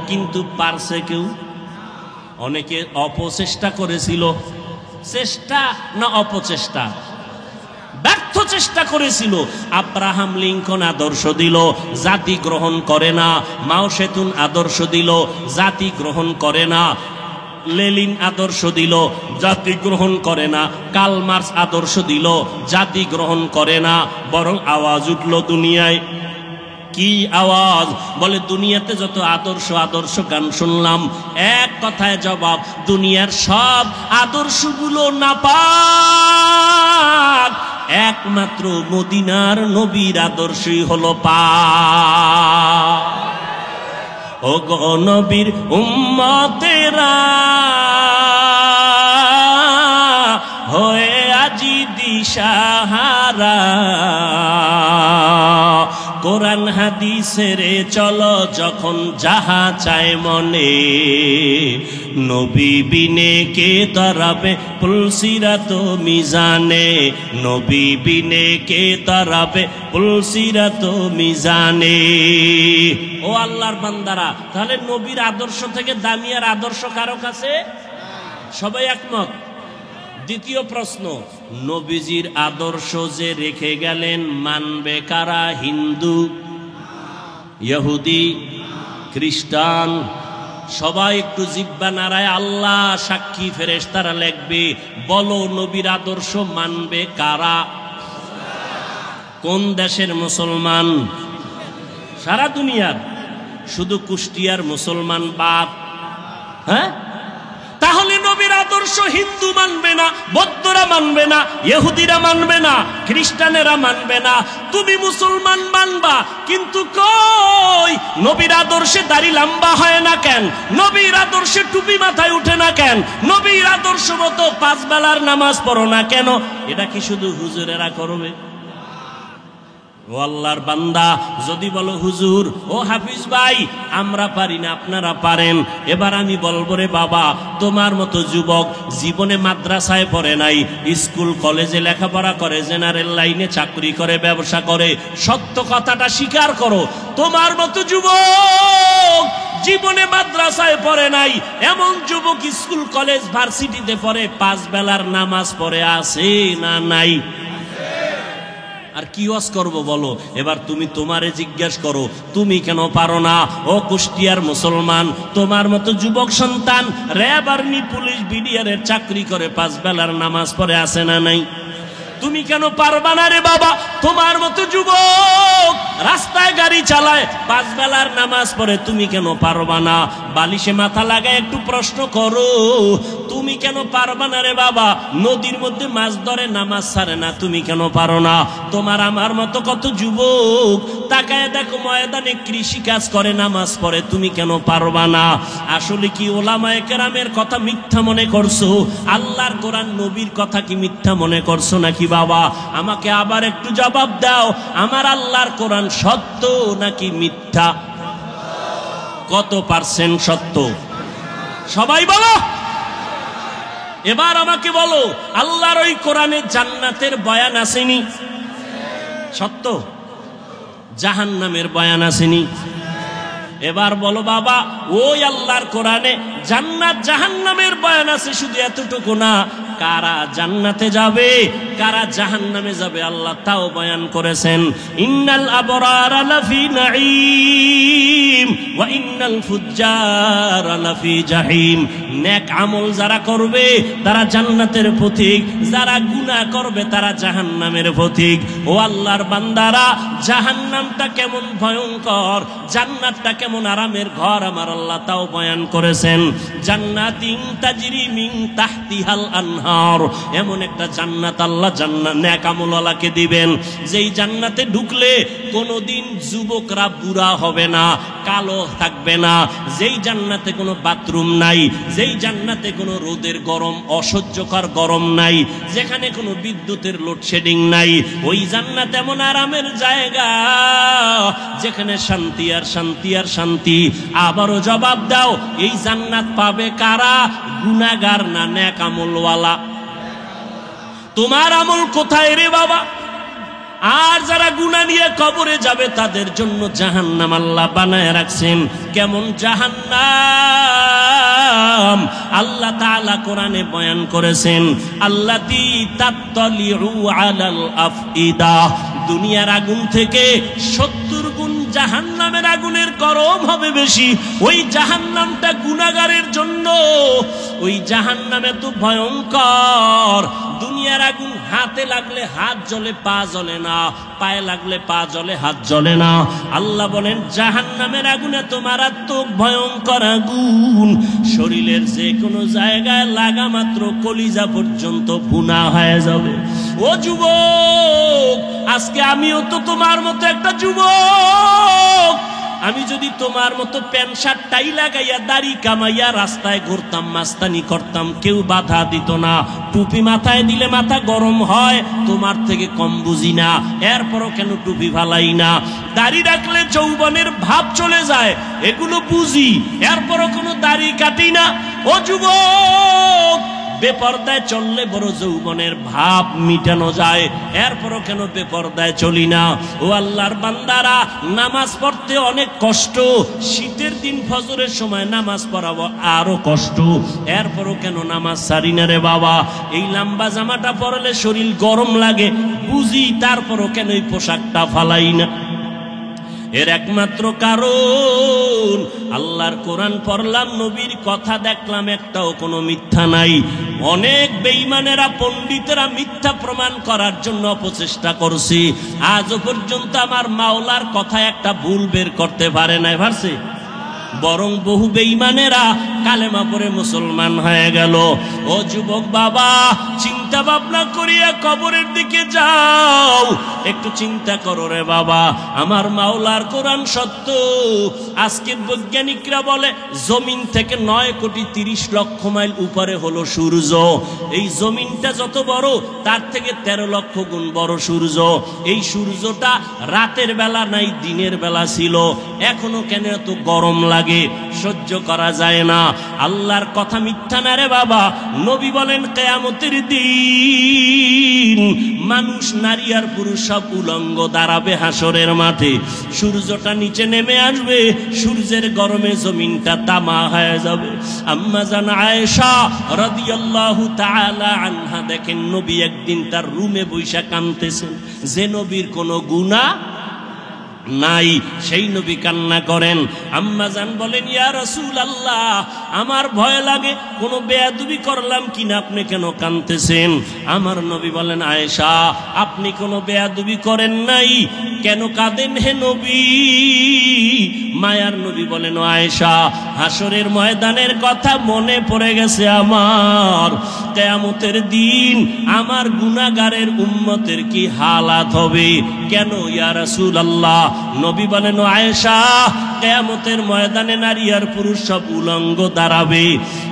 কিন্তু পারছে কেউ? অনেকে অপচেষ্টা করেছিল। চেষ্টা না অপচেষ্টা? ব্যর্থ চেষ্টা করেছিল। আব্রাহাম লিঙ্কন আদর্শ দিল, জাতি গ্রহণ করে না। মাও সেতুন আদর্শ দিল, জাতি গ্রহণ করে না। লেনিন আদর্শ দিল, জাতি গ্রহণ করে না। কার্ল মার্কস আদর্শ দিল, জাতি গ্রহণ করে না। বরং আওয়াজ উঠল দুনিয়ায়। কি আওয়াজ? বলে, দুনিয়াতে যত আদর্শ গান শুনলাম, এক কথায় জবাব, দুনিয়ার সব আদর্শগুলো নাপাক, একমাত্র মদিনার নবীর আদর্শই হলো পাক। ও গো নবীর উম্মতেরা, হয়ে আজি দিশাহারা, কোরআন হাদিসের চলো যখন যাহা চায় মনে, নবী বিনে কে তরাবে পুলসিরাত মিজানে, নবী বিনে কে তরাবে পুলসিরাত মিজানে। ও আল্লাহর বান্দারা, তাহলে নবীর আদর্শ থেকে দামি আর আদর্শ কারো কাছে? সবাই একমত? দ্বিতীয় প্রশ্ন, নবীজির আদর্শ যে রেখে গেলেন, মানবে কারা? হিন্দু, ইহুদি, খ্রিস্টান? সবাই একটু জিহ্বা নাড়ায় আল্লাহ সাক্ষী, ফেরেশতারা লিখবে। বলো, নবীর আদর্শ মানবে কারা? কোন দেশের মুসলমান? সারা দুনিয়ার। শুধু কুষ্টিয়ার মুসলমান বাদ? হ্যাঁ, তাহলে নবীর নবীর আদর্শ হিন্দু মানবে না, বৌদ্ধরা মানবে না, ইহুদিরা মানবে না, খ্রিস্টানেরা মানবে না, তুমি মুসলমান মানবা। কিন্তু কই নবীর আদর্শে দাড়ি লম্বা হয় না কেন? নবীর আদর্শে টুপি মাথায় উঠে না কেন? নবীর আদর্শ মতো 5 বেলার নামাজ পড়ো না কেন? এটা কি শুধু হুজুরেরা করবে? ও আল্লাহর বান্দা, যদি বলো হুজুর ও হাফিজ ভাই আমরা পারি না, আপনারা পারেন, এবার আমি বলবো রে বাবা, তোমার মতো যুবক জীবনে মাদ্রাসায় পড়ে নাই, স্কুল কলেজে লেখাপড়া করে, জেনারেল লাইনে চাকরি করে, ব্যবসা করে, সত্য কথাটা স্বীকার করো। তোমার মতো যুবক জীবনে মাদ্রাসায় পড়ে নাই, এমন যুবক স্কুল কলেজ ভার্সিটিতে পড়ে, 5 বেলার নামাজ পড়ে আছে না নাই? আর কি ওয়াজ করবো বলো? এবার তুমি তোমারে জিজ্ঞাসা করো, তুমি কেন পারো না? ও কুষ্টিয়ার মুসলমান, তোমার মতো যুবক সন্তান র্যাব, আর্মি, পুলিশ, বিডিআরের চাকরি করে, 5 বেলার নামাজ পড়ে আছে না নাই? তুমি কেন পারবা না রে বাবা? তোমার মতো যুবক রাস্তায় গাড়ি চালায়, 5 বেলার নামাজ পড়ে, তুমি কেন পারবা না? বালিশে মাথা লাগায় একটু প্রশ্ন করো, তুমি কেন পারবা না রে বাবা? নদীর মধ্যে মাছ ধরে, নামাজ ছাড়ে না, তুমি কেন পারো না? তোমার আমার মতো কত যুবক তাকায় দেখো ময়দানে কৃষি কাজ করে, নামাজ পড়ে, তুমি কেন পারবা না? আসলে কি ওলামায়ে কেরামের কথা মিথ্যা মনে করছো? আল্লাহর কোরআন নবীর কথা কি মিথ্যা মনে করছো নাকি বাবা? আমাকে আবার একটু জবাব দাও, আমার আল্লাহর কোরআন সত্য নাকি মিথ্যা? কত পার্সেন্ট সত্য? সবাই বলো। এবার আমাকে বলো, আল্লাহর ওই কোরআনে জান্নাতের বয়ান আসেনি? সত্য। জাহান্নামের বয়ান আসেনি? এবার বলো বাবা, ওই আল্লাহর কোরআনে জান্নাত জাহান্নামের বয়ান আছে, শুধু এতটুকু না, কারা জান্নাতে যাবে কারা জাহান্নামে যাবে আল্লাহ তাও বয়ান করেছেন। ইন্নাল আবরারা লাফি নাঈম ওয়া ইন্নাল ফুজ্জারা লাফি জাহিম। নেক আমল যারা করবে তারা জান্নাতের পথিক, যারা গুনাহ করবে তারা জাহান্নামের পথিক। ও আল্লাহর বান্দারা, জাহান্নামটা কেমন ভয়ঙ্কর, জান্নাতটা কেমন আরামের ঘর আমার আল্লাহ তাও বয়ান করেছেন। জান্নাতিন তাজরি মিন তাহতিহাল আনহার, এমন একটা জান্নাত আল্লাহ জান্নাত নেক আমলওয়ালাকে দিবেন, যেই জান্নাতে ঢুকলে কোনোদিন যুবকরা বুড়া হবে না, কালো থাকবে না, যেই জান্নাতে কোনো বাথরুম নাই, যেই জান্নাতে কোনো রোদের গরম, অসহ্যকর গরম নাই, যেখানে কোনো বিদ্যুতের লোডশেডিং নাই, ওই জান্নাত এমন আরামের জায়গা যেখানে শান্তি আর শান্তি আর শান্তি। আবারও জবাব দাও, এই জান্নাত পাবে কারা? গুনাহগার না নেক আমলওয়ালা? তোমার আমল কোথায় রে বাবা? আর যারা গুনাহ নিয়ে কবরে যাবে তাদের জন্য জাহান্নাম আল্লাহ বানায় রাখছেন। কেমন জাহান্নাম? আল্লাহ তাআলা কোরআনে বয়ান করেছেন, আল্লাতী তাত্তালিউ আলাল আফইদা, দুনিয়ার আগুন থেকে 70 গুণ জাহান্নামের আগুনের গরম হবে বেশি। ওই জাহান্নামটা গুনাহগারের জন্য, ওই জাহান্নাম এত ভয়ঙ্কর, দুনিয়ার আগুন হাতে লাগলে হাত জ্বলে, পা জ্বলে না, পায়ে লাগলে পা জ্বলে, হাত জ্বলে না। আল্লাহ বলেন জাহান্নামের আগুনে তো মারাত্মক ভয়ঙ্কর আগুন, শরীরের যে কোনো জায়গায় লাগা মাত্র কলিজা পর্যন্ত ভুনা হয়ে যাবে। ও যুবক, আজকে আমিও তো তোমার মতো একটা যুবক। আমি যদি তোমার মতো প্যান্ট শার্ট টাই লাগাইয়া দাড়ি কামাইয়া রাস্তায় ঘুরতাম, মাস্তানি করতাম, কেউ বাধা দিত না। টুপি মাথায় দিলে মাথা গরম হয়, তোমার থেকে কম বুঝি না, এরপরও কেন টুপি ফালাই না? দাড়ি রাখলে যৌবনের ভাব চলে যায়, এগুলো বুঝি, এরপরও কোনো দাড়ি কাটি না। ও যুবক, বেপরদায় চললে বড় যৌবনের ভাব মিটানো যায়, এরপরও কেন বেপরদায় চলি না? ও আল্লাহর বান্দারা, নামাজ পড়তে অনেক কষ্ট, শীতের দিন ফজরের সময় নামাজ পড়াবো আরো কষ্ট, এরপরও কেন নামাজ ছাড়ি না রে বাবা? এই লম্বা জামাটা পরলে শরীর গরম লাগে, বুঝি, তারপরও কেন এই পোশাকটা ফালাই না? এর একমাত্র কারণ, আল্লাহর কোরআন পড়লাম, নবীর কথা দেখলাম, একটাও কোনো মিথ্যা নাই। অনেক বেঈমানেরা, পণ্ডিতেরা মিথ্যা প্রমাণ করার জন্য অপচেষ্টা করছি, আজও পর্যন্ত আমার মাওলার কথা একটা ভুল বের করতে পারে নাই, পারছে? বরং বহু বেঈমানেরা কালেমা পড়ে মুসলমান হয়ে গেল। ও যুবক বাবা, চিন্তা ভাবনা করিয়া কবরের দিকে যাও, একটু চিন্তা করো রে বাবা, আমার মাওলার কোরআন সত্য। আজকের বৈজ্ঞানিকরা বলে জমিন থেকে 9,30,00,000 মাইল উপরে হলো সূর্য। এই জমিনটা যত বড় তার থেকে 13 লক্ষ গুণ বড় সূর্য। এই সূর্যটা রাতের বেলা নাই, দিনের বেলা ছিল। এখনো কেন এত গরম লাগে, সহ্য করা যায় না। আল্লাহর কথা মিথ্যা না রে বাবা। নবী বলেন কিয়ামতের দিন মানুষ, নারী আর পুরুষ সব উলঙ্গ দাঁড়াবে হাসরের মাঠে। সূর্যটা নিচে নেমে আসবে, সূর্যের গরমে জমিনটা তামা হয়ে যাবে। আম্মা জান আয়েশা রাদিয়াল্লাহু তাআলা আনহা দেখেন নবী একদিন তার রুমে বৈশা কাঁদতেছেন। যে নবীর কোনো গুনাহ নাই সেই নবী কান্না করেন। আম্মা জান বলেন, ইয়া রাসূলুল্লাহ, আমার ভয় লাগে কোনো বেয়াদবি করলাম কিনা, আপনি কেন কাঁদতেছেন? আমার নবী বলেন, আয়েশা, আপনি কোনো বেয়াদবি করেন নাই, কেন কাঁদেন হে নবী? মায়ার নবী বলেন, ও আয়েশা, হাসরের ময়দানের কথা মনে পড়ে গেছে আমার। কিয়ামতের দিন আমার গুনাহগারের উম্মতের কি হালাত হবে। কেন ইয়া রাসূলুল্লাহ? নবী বলেন, ও আয়েশা, কিয়ামতের ময়দানে নারী আর পুরুষ সব উলঙ্গ দাঁড়াবে।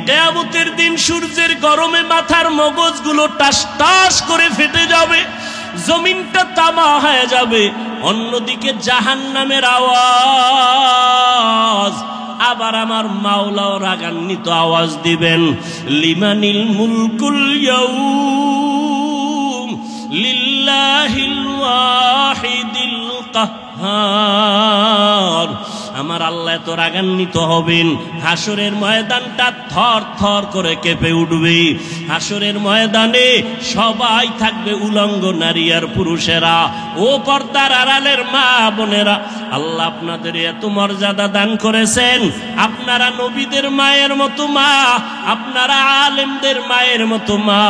কিয়ামতের দিন সূর্যের গরমে মাথার মগজগুলো টাস টাস করে ফেটে যাবে, জমিনটা তামা হয়ে যাবে। অন্যদিকে জাহান্নামের আওয়াজ, আবার আমার মাওলাও রাগান্বিত আওয়াজ দিবেন, লিমানিল মুলকুল ইয়াউম লিল্লাহিল ওয়াহিদিল কাহ্হার। আমার আল্লাহ এত রাগান্বিত হবেন, হাসরের ময়দানটা থর থর করে কেঁপে উঠবে। হাসরের ময়দানে সবাই থাকবে উলঙ্গ, নারী আর পুরুষেরা। ও পর্দার আড়ালের মা বোনেরা, আল্লাহ আপনাদের এত মর্যাদা দান করেছেন। আপনারা নবীদের মায়ের মতো মা, আপনারা আলেমদের মায়ের মতো মা,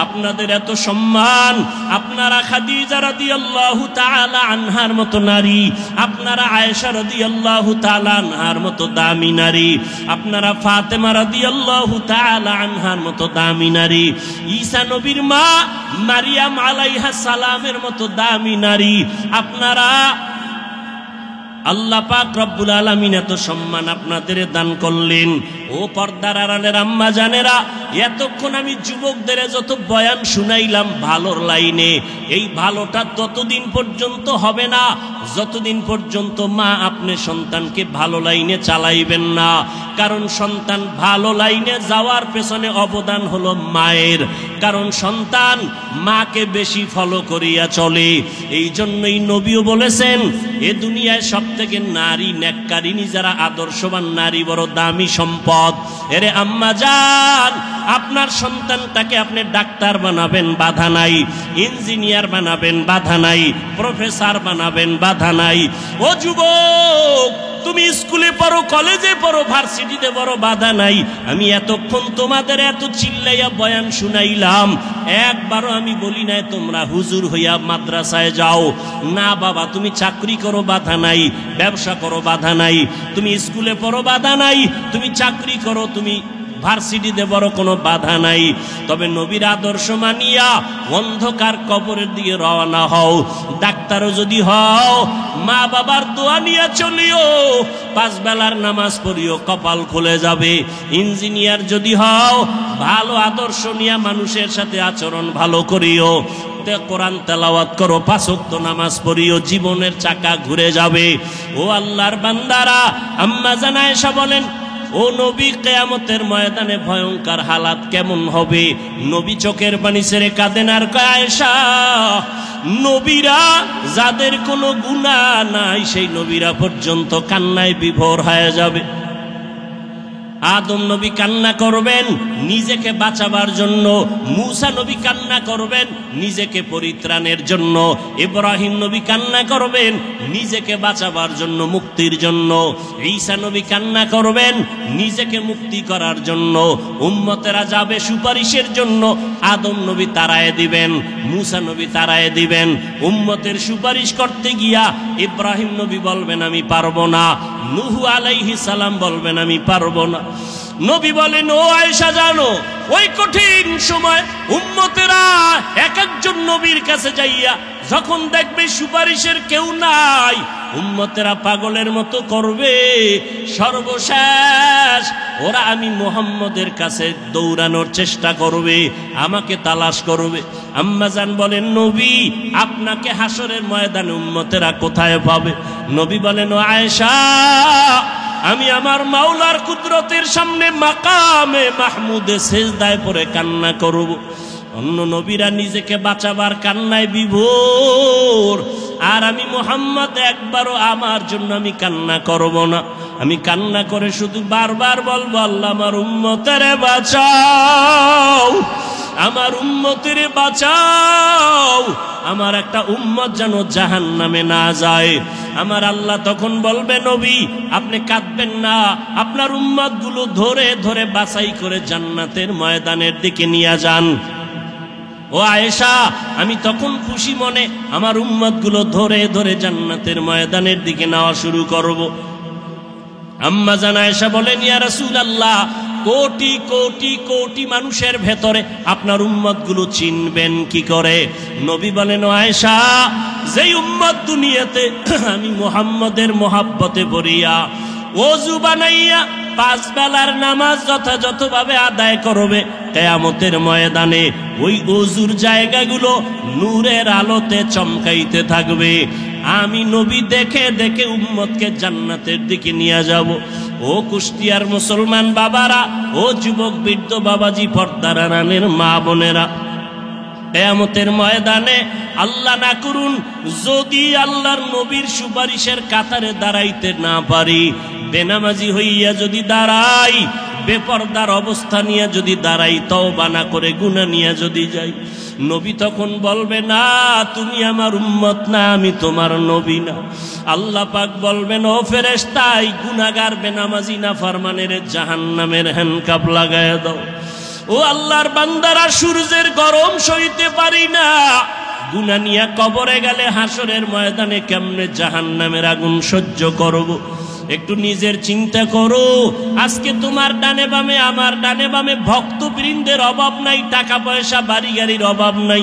আপনাদের এত সম্মান। আপনারা খাদিজা রাদিয়াল্লাহু তাআলা আনহার মতো নারী, আপনারা আয়েশা রাদিয়াল্লাহু তাআলা আনহার মতো দামি নারী, আপনারা ফাতেমা রাদিয়াল্লাহু তাআলা আনহার মতো দামি নারী, ঈসা নবীর মা মারিয়াম আলাইহাস সালামের মতো দামি নারী। আপনারা আল্লাহ পাক রব্বুল আলামিন এত সম্মান আপনাদের দান করলেন। ও পর্দার আড়ালের আম্মা জানেরা, এতক্ষণ আমি যুবকদের যত বয়ান শুনাইলাম ভালোর লাইনে, এই ভালোটা ততদিন পর্যন্ত হবে না যতদিন পর্যন্ত মা আপনি সন্তানকে ভালো লাইনে চালাইবেন না। কারণ সন্তান ভালো লাইনে যাওয়ার পেছনে অবদান হলো মায়ের, কারণ সন্তান মাকে বেশি ফলো করিয়া চলে। এই জন্যই নবীও বলেছেন, এ দুনিয়ায় সব থেকে নারী নেককারিনী যারা আদর্শবান নারী বড় দামি সম্পদ। এরে আম্মা জান, আপনার সন্তানটাকে আপনি ডাক্তার বানাবেন, বাধা নাই। ইঞ্জিনিয়ার বানাবেন, বাধা নাই। প্রফেসর বানাবেন, বাধা নাই। ও যুবক, তুমি স্কুলে পড়ো, কলেজে পড়ো, ভার্সিটিতে পড়ো, বাধা নাই। আমি এতক্ষণ তোমাদের এত চিল্লাইয়া বয়ান শুনাইলাম, একবারও আমি বলি নাই তোমরা হুজুর হইয়া মাদ্রাসায় যাও। না বাবা, তুমি চাকরি করো, বাধা নাই। ব্যবসা করো, বাধা নাই। তুমি স্কুলে পড়ো, বাধা নাই। তুমি চাকরি করো, তুমি ভার্সিটিতে বড় কোনো বাধা নাই। তবে নবীর আদর্শ মানিয়া অন্ধকার কবরের দিকে রওনা হও। ডাক্তারও যদি হও, মা বাবার দোয়া নিয়ে চলিও, 5 বেলার নামাজ পড়িও, কপাল খুলে যাবে। ইঞ্জিনিয়ার যদি হও, ভালো আদর্শ নিয়ে মানুষের সাথে আচরণ ভালো করিও, কোরআন তেলাওয়াত করো, 5 ওয়াক্ত নামাজ পড়িও, জীবনের চাকা ঘুরে যাবে। ও আল্লাহর বান্দারা, আম্মা জান আয়েশা বলেন, ও নবী, কিয়ামতের ময়দানে ভয়ঙ্কর হালাত কেমন হবে? নবী চোখের পানি ছেড়ে কাঁদেন আর কয়, আয়েশা, নবীরা যাদের কোনো গুনাহ নাই সেই নবীরা পর্যন্ত কান্নায় বিভোর হয়ে যাবে। আদম নবী কান্না করবেন নিজেকে বাঁচাবার জন্য, মূসা নবী কান্না করবেন নিজেকে পরিত্রাণের জন্য, ইব্রাহিম নবী কান্না করবেন নিজেকে বাঁচাবার জন্য, মুক্তির জন্য, ঈসা নবী কান্না করবেন নিজেকে মুক্তি করার জন্য, উম্মতেরা যাবে সুপারিশের জন্য। আদম নবী তাড়ায় দিবেন, মূসা নবী তাড়ায় দিবেন। উম্মতের সুপারিশ করতে গিয়া ইব্রাহিম নবী বলবেন আমি পারবো না, নূহ আলাইহিস সালাম বলবেন আমি পারবো না। নবী বলেন, ও আয়েশা জানো, ওই কঠিন সময় উম্মতেরা এক একজন নবীর কাছে যাইয়া যখন দেখবে সুপারিশের কেউ নাই, উম্মতেরা পাগলের মতো করবে। সর্বশেষ ওরা আমি মুহাম্মদের কাছে দৌড়ানোর চেষ্টা করবে, আমাকে তালাশ করবে। আম্মাজান বলেন, নবী আপনাকে হাসরের ময়দানে উম্মতেরা কোথায় পাবে? নবী বলেন, ও আয়েশা, আমি আমার মাওলার কুদরতের সামনে মাকামে মাহমুদে সেজদায় পড়ে কান্না করব। অন্য নবীরা নিজেকে বাঁচাবার কান্নায় বিভোর, আর আমি মুহাম্মদ একবারও আমার জন্য আমি কান্না করব না। আমি কান্না করে শুধু বারবার বলবো, আল্লাহ আমার উম্মতেরে বাঁচাও, আমার উম্মতেরে বাঁচাও, আমার একটা উম্মত যেন জাহান্নামে না যায়। আমার আল্লাহ তখন বলবে, নবী আপনি কাঁদবেন না, আপনার উম্মত গুলো ধরে ধরে বাছাই করে জান্নাতের ময়দানের দিকে নিয়ে যান। ও আয়েশা, আমি তখন খুশি মনে আমার উম্মত গুলো ধরে ধরে জান্নাতের ময়দানের দিকে নেওয়া শুরু করব। আম্মা জান আয়েশা বলেন, ইয়া রাসূলুল্লাহ, কোটি কোটি কোটি মানুষের ভেতরে আপনার উম্মত গুলো চিনবেন কি করে? নবী বলেন, ও আয়েশা, যেই উম্মত দুনিয়াতে আমি মুহাম্মদের মোহাব্বতে পড়িয়া ওযু বানাইয়া 5 বেলার নামাজ যথাযথভাবে আদায় করবে, কিয়ামতের ময়দানে ওই ওযুর জায়গাগুলো নূরের আলোতে চমকাইতে থাকবে। আমি নবী দেখে দেখে উম্মতকে জান্নাতের দিকে নিয়ে যাব। ও কুষ্টিয়ার মুসলমান বাবারা, ও যুবক বৃদ্ধ বাবাজি, পর্দার আড়ালের মা বোনেরা, কিয়ামতের ময়দানে আল্লাহ না করুন যদি আল্লাহর নবীর সুপারিশের কাতারে দাঁড়াইতে না পারি, বেনামাজি হইয়া যদি দাঁড়াই, বেপরদার অবস্থা নিয়ে যদি দাঁড়াই, তওবা না করে গুনাহ নিয়ে যদি যাই, নবী তখন বলবে, না তুমি আমার উম্মত না, আমি তোমার নবী না। আল্লাহ পাক বলবেন, ও ফেরেশতা, এই গুনাহগার বেনামাজি নাফরমানের জাহান্নামের হ্যান্ডকাপ লাগায়া দাও। ও আল্লাহর বান্দারা, সূর্যের গরম সইতে পারি না, গুনাহ নিয়ে কবরে গেলে হাসরের ময়দানে কেমনে জাহান্নামের আগুন সহ্য করব? একটু নিজের চিন্তা করো। আজকে তোমার ডানে বামে, আমার ডানে বামে ভক্তবৃন্দের অভাব নাই, টাকা পয়সা বাড়ি গাড়ির অভাব নাই,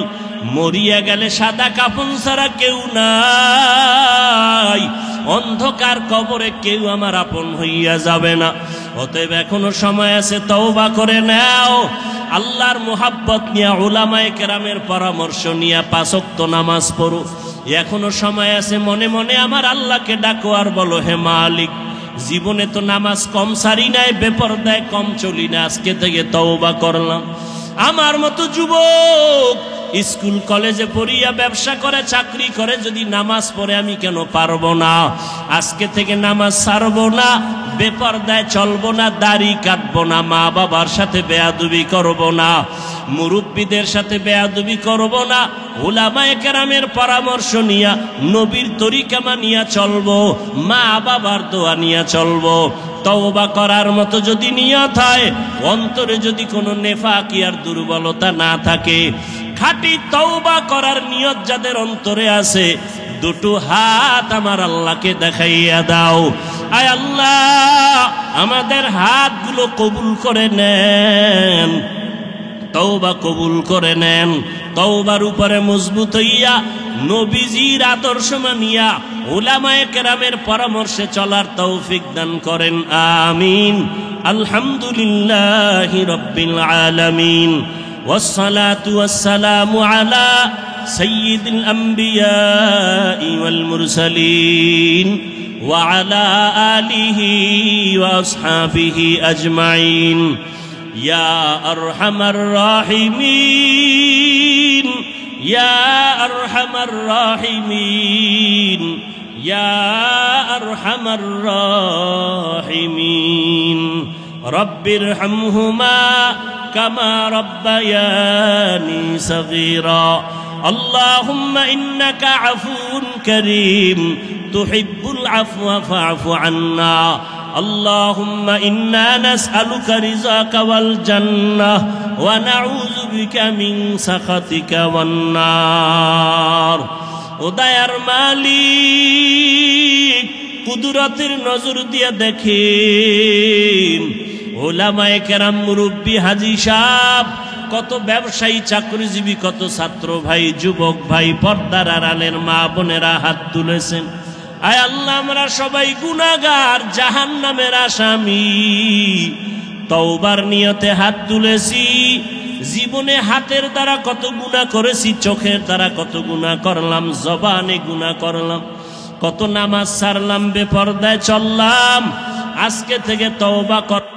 মরিয়া গেলে সাদা কাফন ছাড়া কেউ নাই, অন্ধকার কবরে কেউ আমার আপন হইয়া যাবে না। অতএব এখনো সময় আছে, তওবা করে নাও, আল্লাহর মোহাব্বত নিয়ে উলামায়ে কেরামের পরামর্শ নিয়ে 5 ওয়াক্ত নামাজ পড়ো। এখনো সময় আছে, মনে মনে আমার আল্লাহকে ডাকো আর বলো, হে মালিক, জীবনে তো নামাজ কম সারি নাই, বেপরদায় কম চলি না, আজকে থেকে তওবা করলাম। আমার মতো যুবক স্কুল কলেজে পড়িয়া, ব্যবসা করে, চাকরি করে যদি নামাজ পড়ে, আমি কেন পারবো না? আজকে থেকে নামাজ ছাড়বো না, বেপরদায় চলবো না, দাড়ি কাটবো না, মা বাবার সাথে বেয়াদবি করবো না, মুরব্বীদের সাথে বেয়াদবি করবো না, উলামায়ে কেরামের পরামর্শ নিয়া নবীর তরিকা মানিয়া চলবো, মা বাবার দোয়া নিয়া চলবো। তওবা করার মতো যদি নিয়ত হয়, অন্তরে যদি কোনো নেফাকি আর দুর্বলতা না থাকে, খাঁটি তওবা করার নিয়ত যাদের অন্তরে আছে, দুটো হাত আমার আল্লাহকে দেখাইয়া দাও। আয় আল্লাহ, আমাদের হাতগুলো কবুল করে নেন, তওবা কবুল করে নেন। তওবার উপরে মজবুত হইয়া নবীজির আদর্শ মানিয়া উলামায়ে কেরামের পরামর্শে চলার তৌফিক দান করেন, আমিন। আলহামদুলিল্লাহি রাব্বিল আলামিন, ওয়াসসালাতু ওয়াসসালামু আলা সাইয়্যিদিল আমবিয়াই ওয়াল মুরসালিন ওয়া আলা আলিহি ওয়া আসহাবিহি আজমাইন। ইয়া আরহামার রাহিমিন, ইয়া আরহামার রাহিমিন, ইয়া আরহামার রাহিমিন। রব্বির হামহুমা কামা রব্বায়ানি সগীরা। اللهم إنك عفو كريم تحب العفو فاعف عنا. اللهم إنا نسألك رضاك والجنة ونعوذ بك من سخطك والنار. ও দয়ার মালিক, কুদরতের নজর দিয়া দেখেন ওলামায়ে কেরাম, মুরব্বী, হাজী সাহেব, কত ব্যবসায়ী, চাকরিজীবী, কত ছাত্র ভাই, যুবক ভাই, পর্দার আড়ালের মা বোনেরা হাত তুলেছেন। আয় আল্লাহ, আমরা সবাই গুনাহগার, জাহান্নামের আসামি। তওবার নিয়তে হাত তুলেছি। জীবনে হাতের দ্বারা কত গুনাহ করেছি, চোখের দ্বারা কত গুনাহ করলাম, জবানে গুনাহ করলাম, কত নামাজ ছাড়লাম, বেপরদায় চললাম। আজকে থেকে তওবা কর।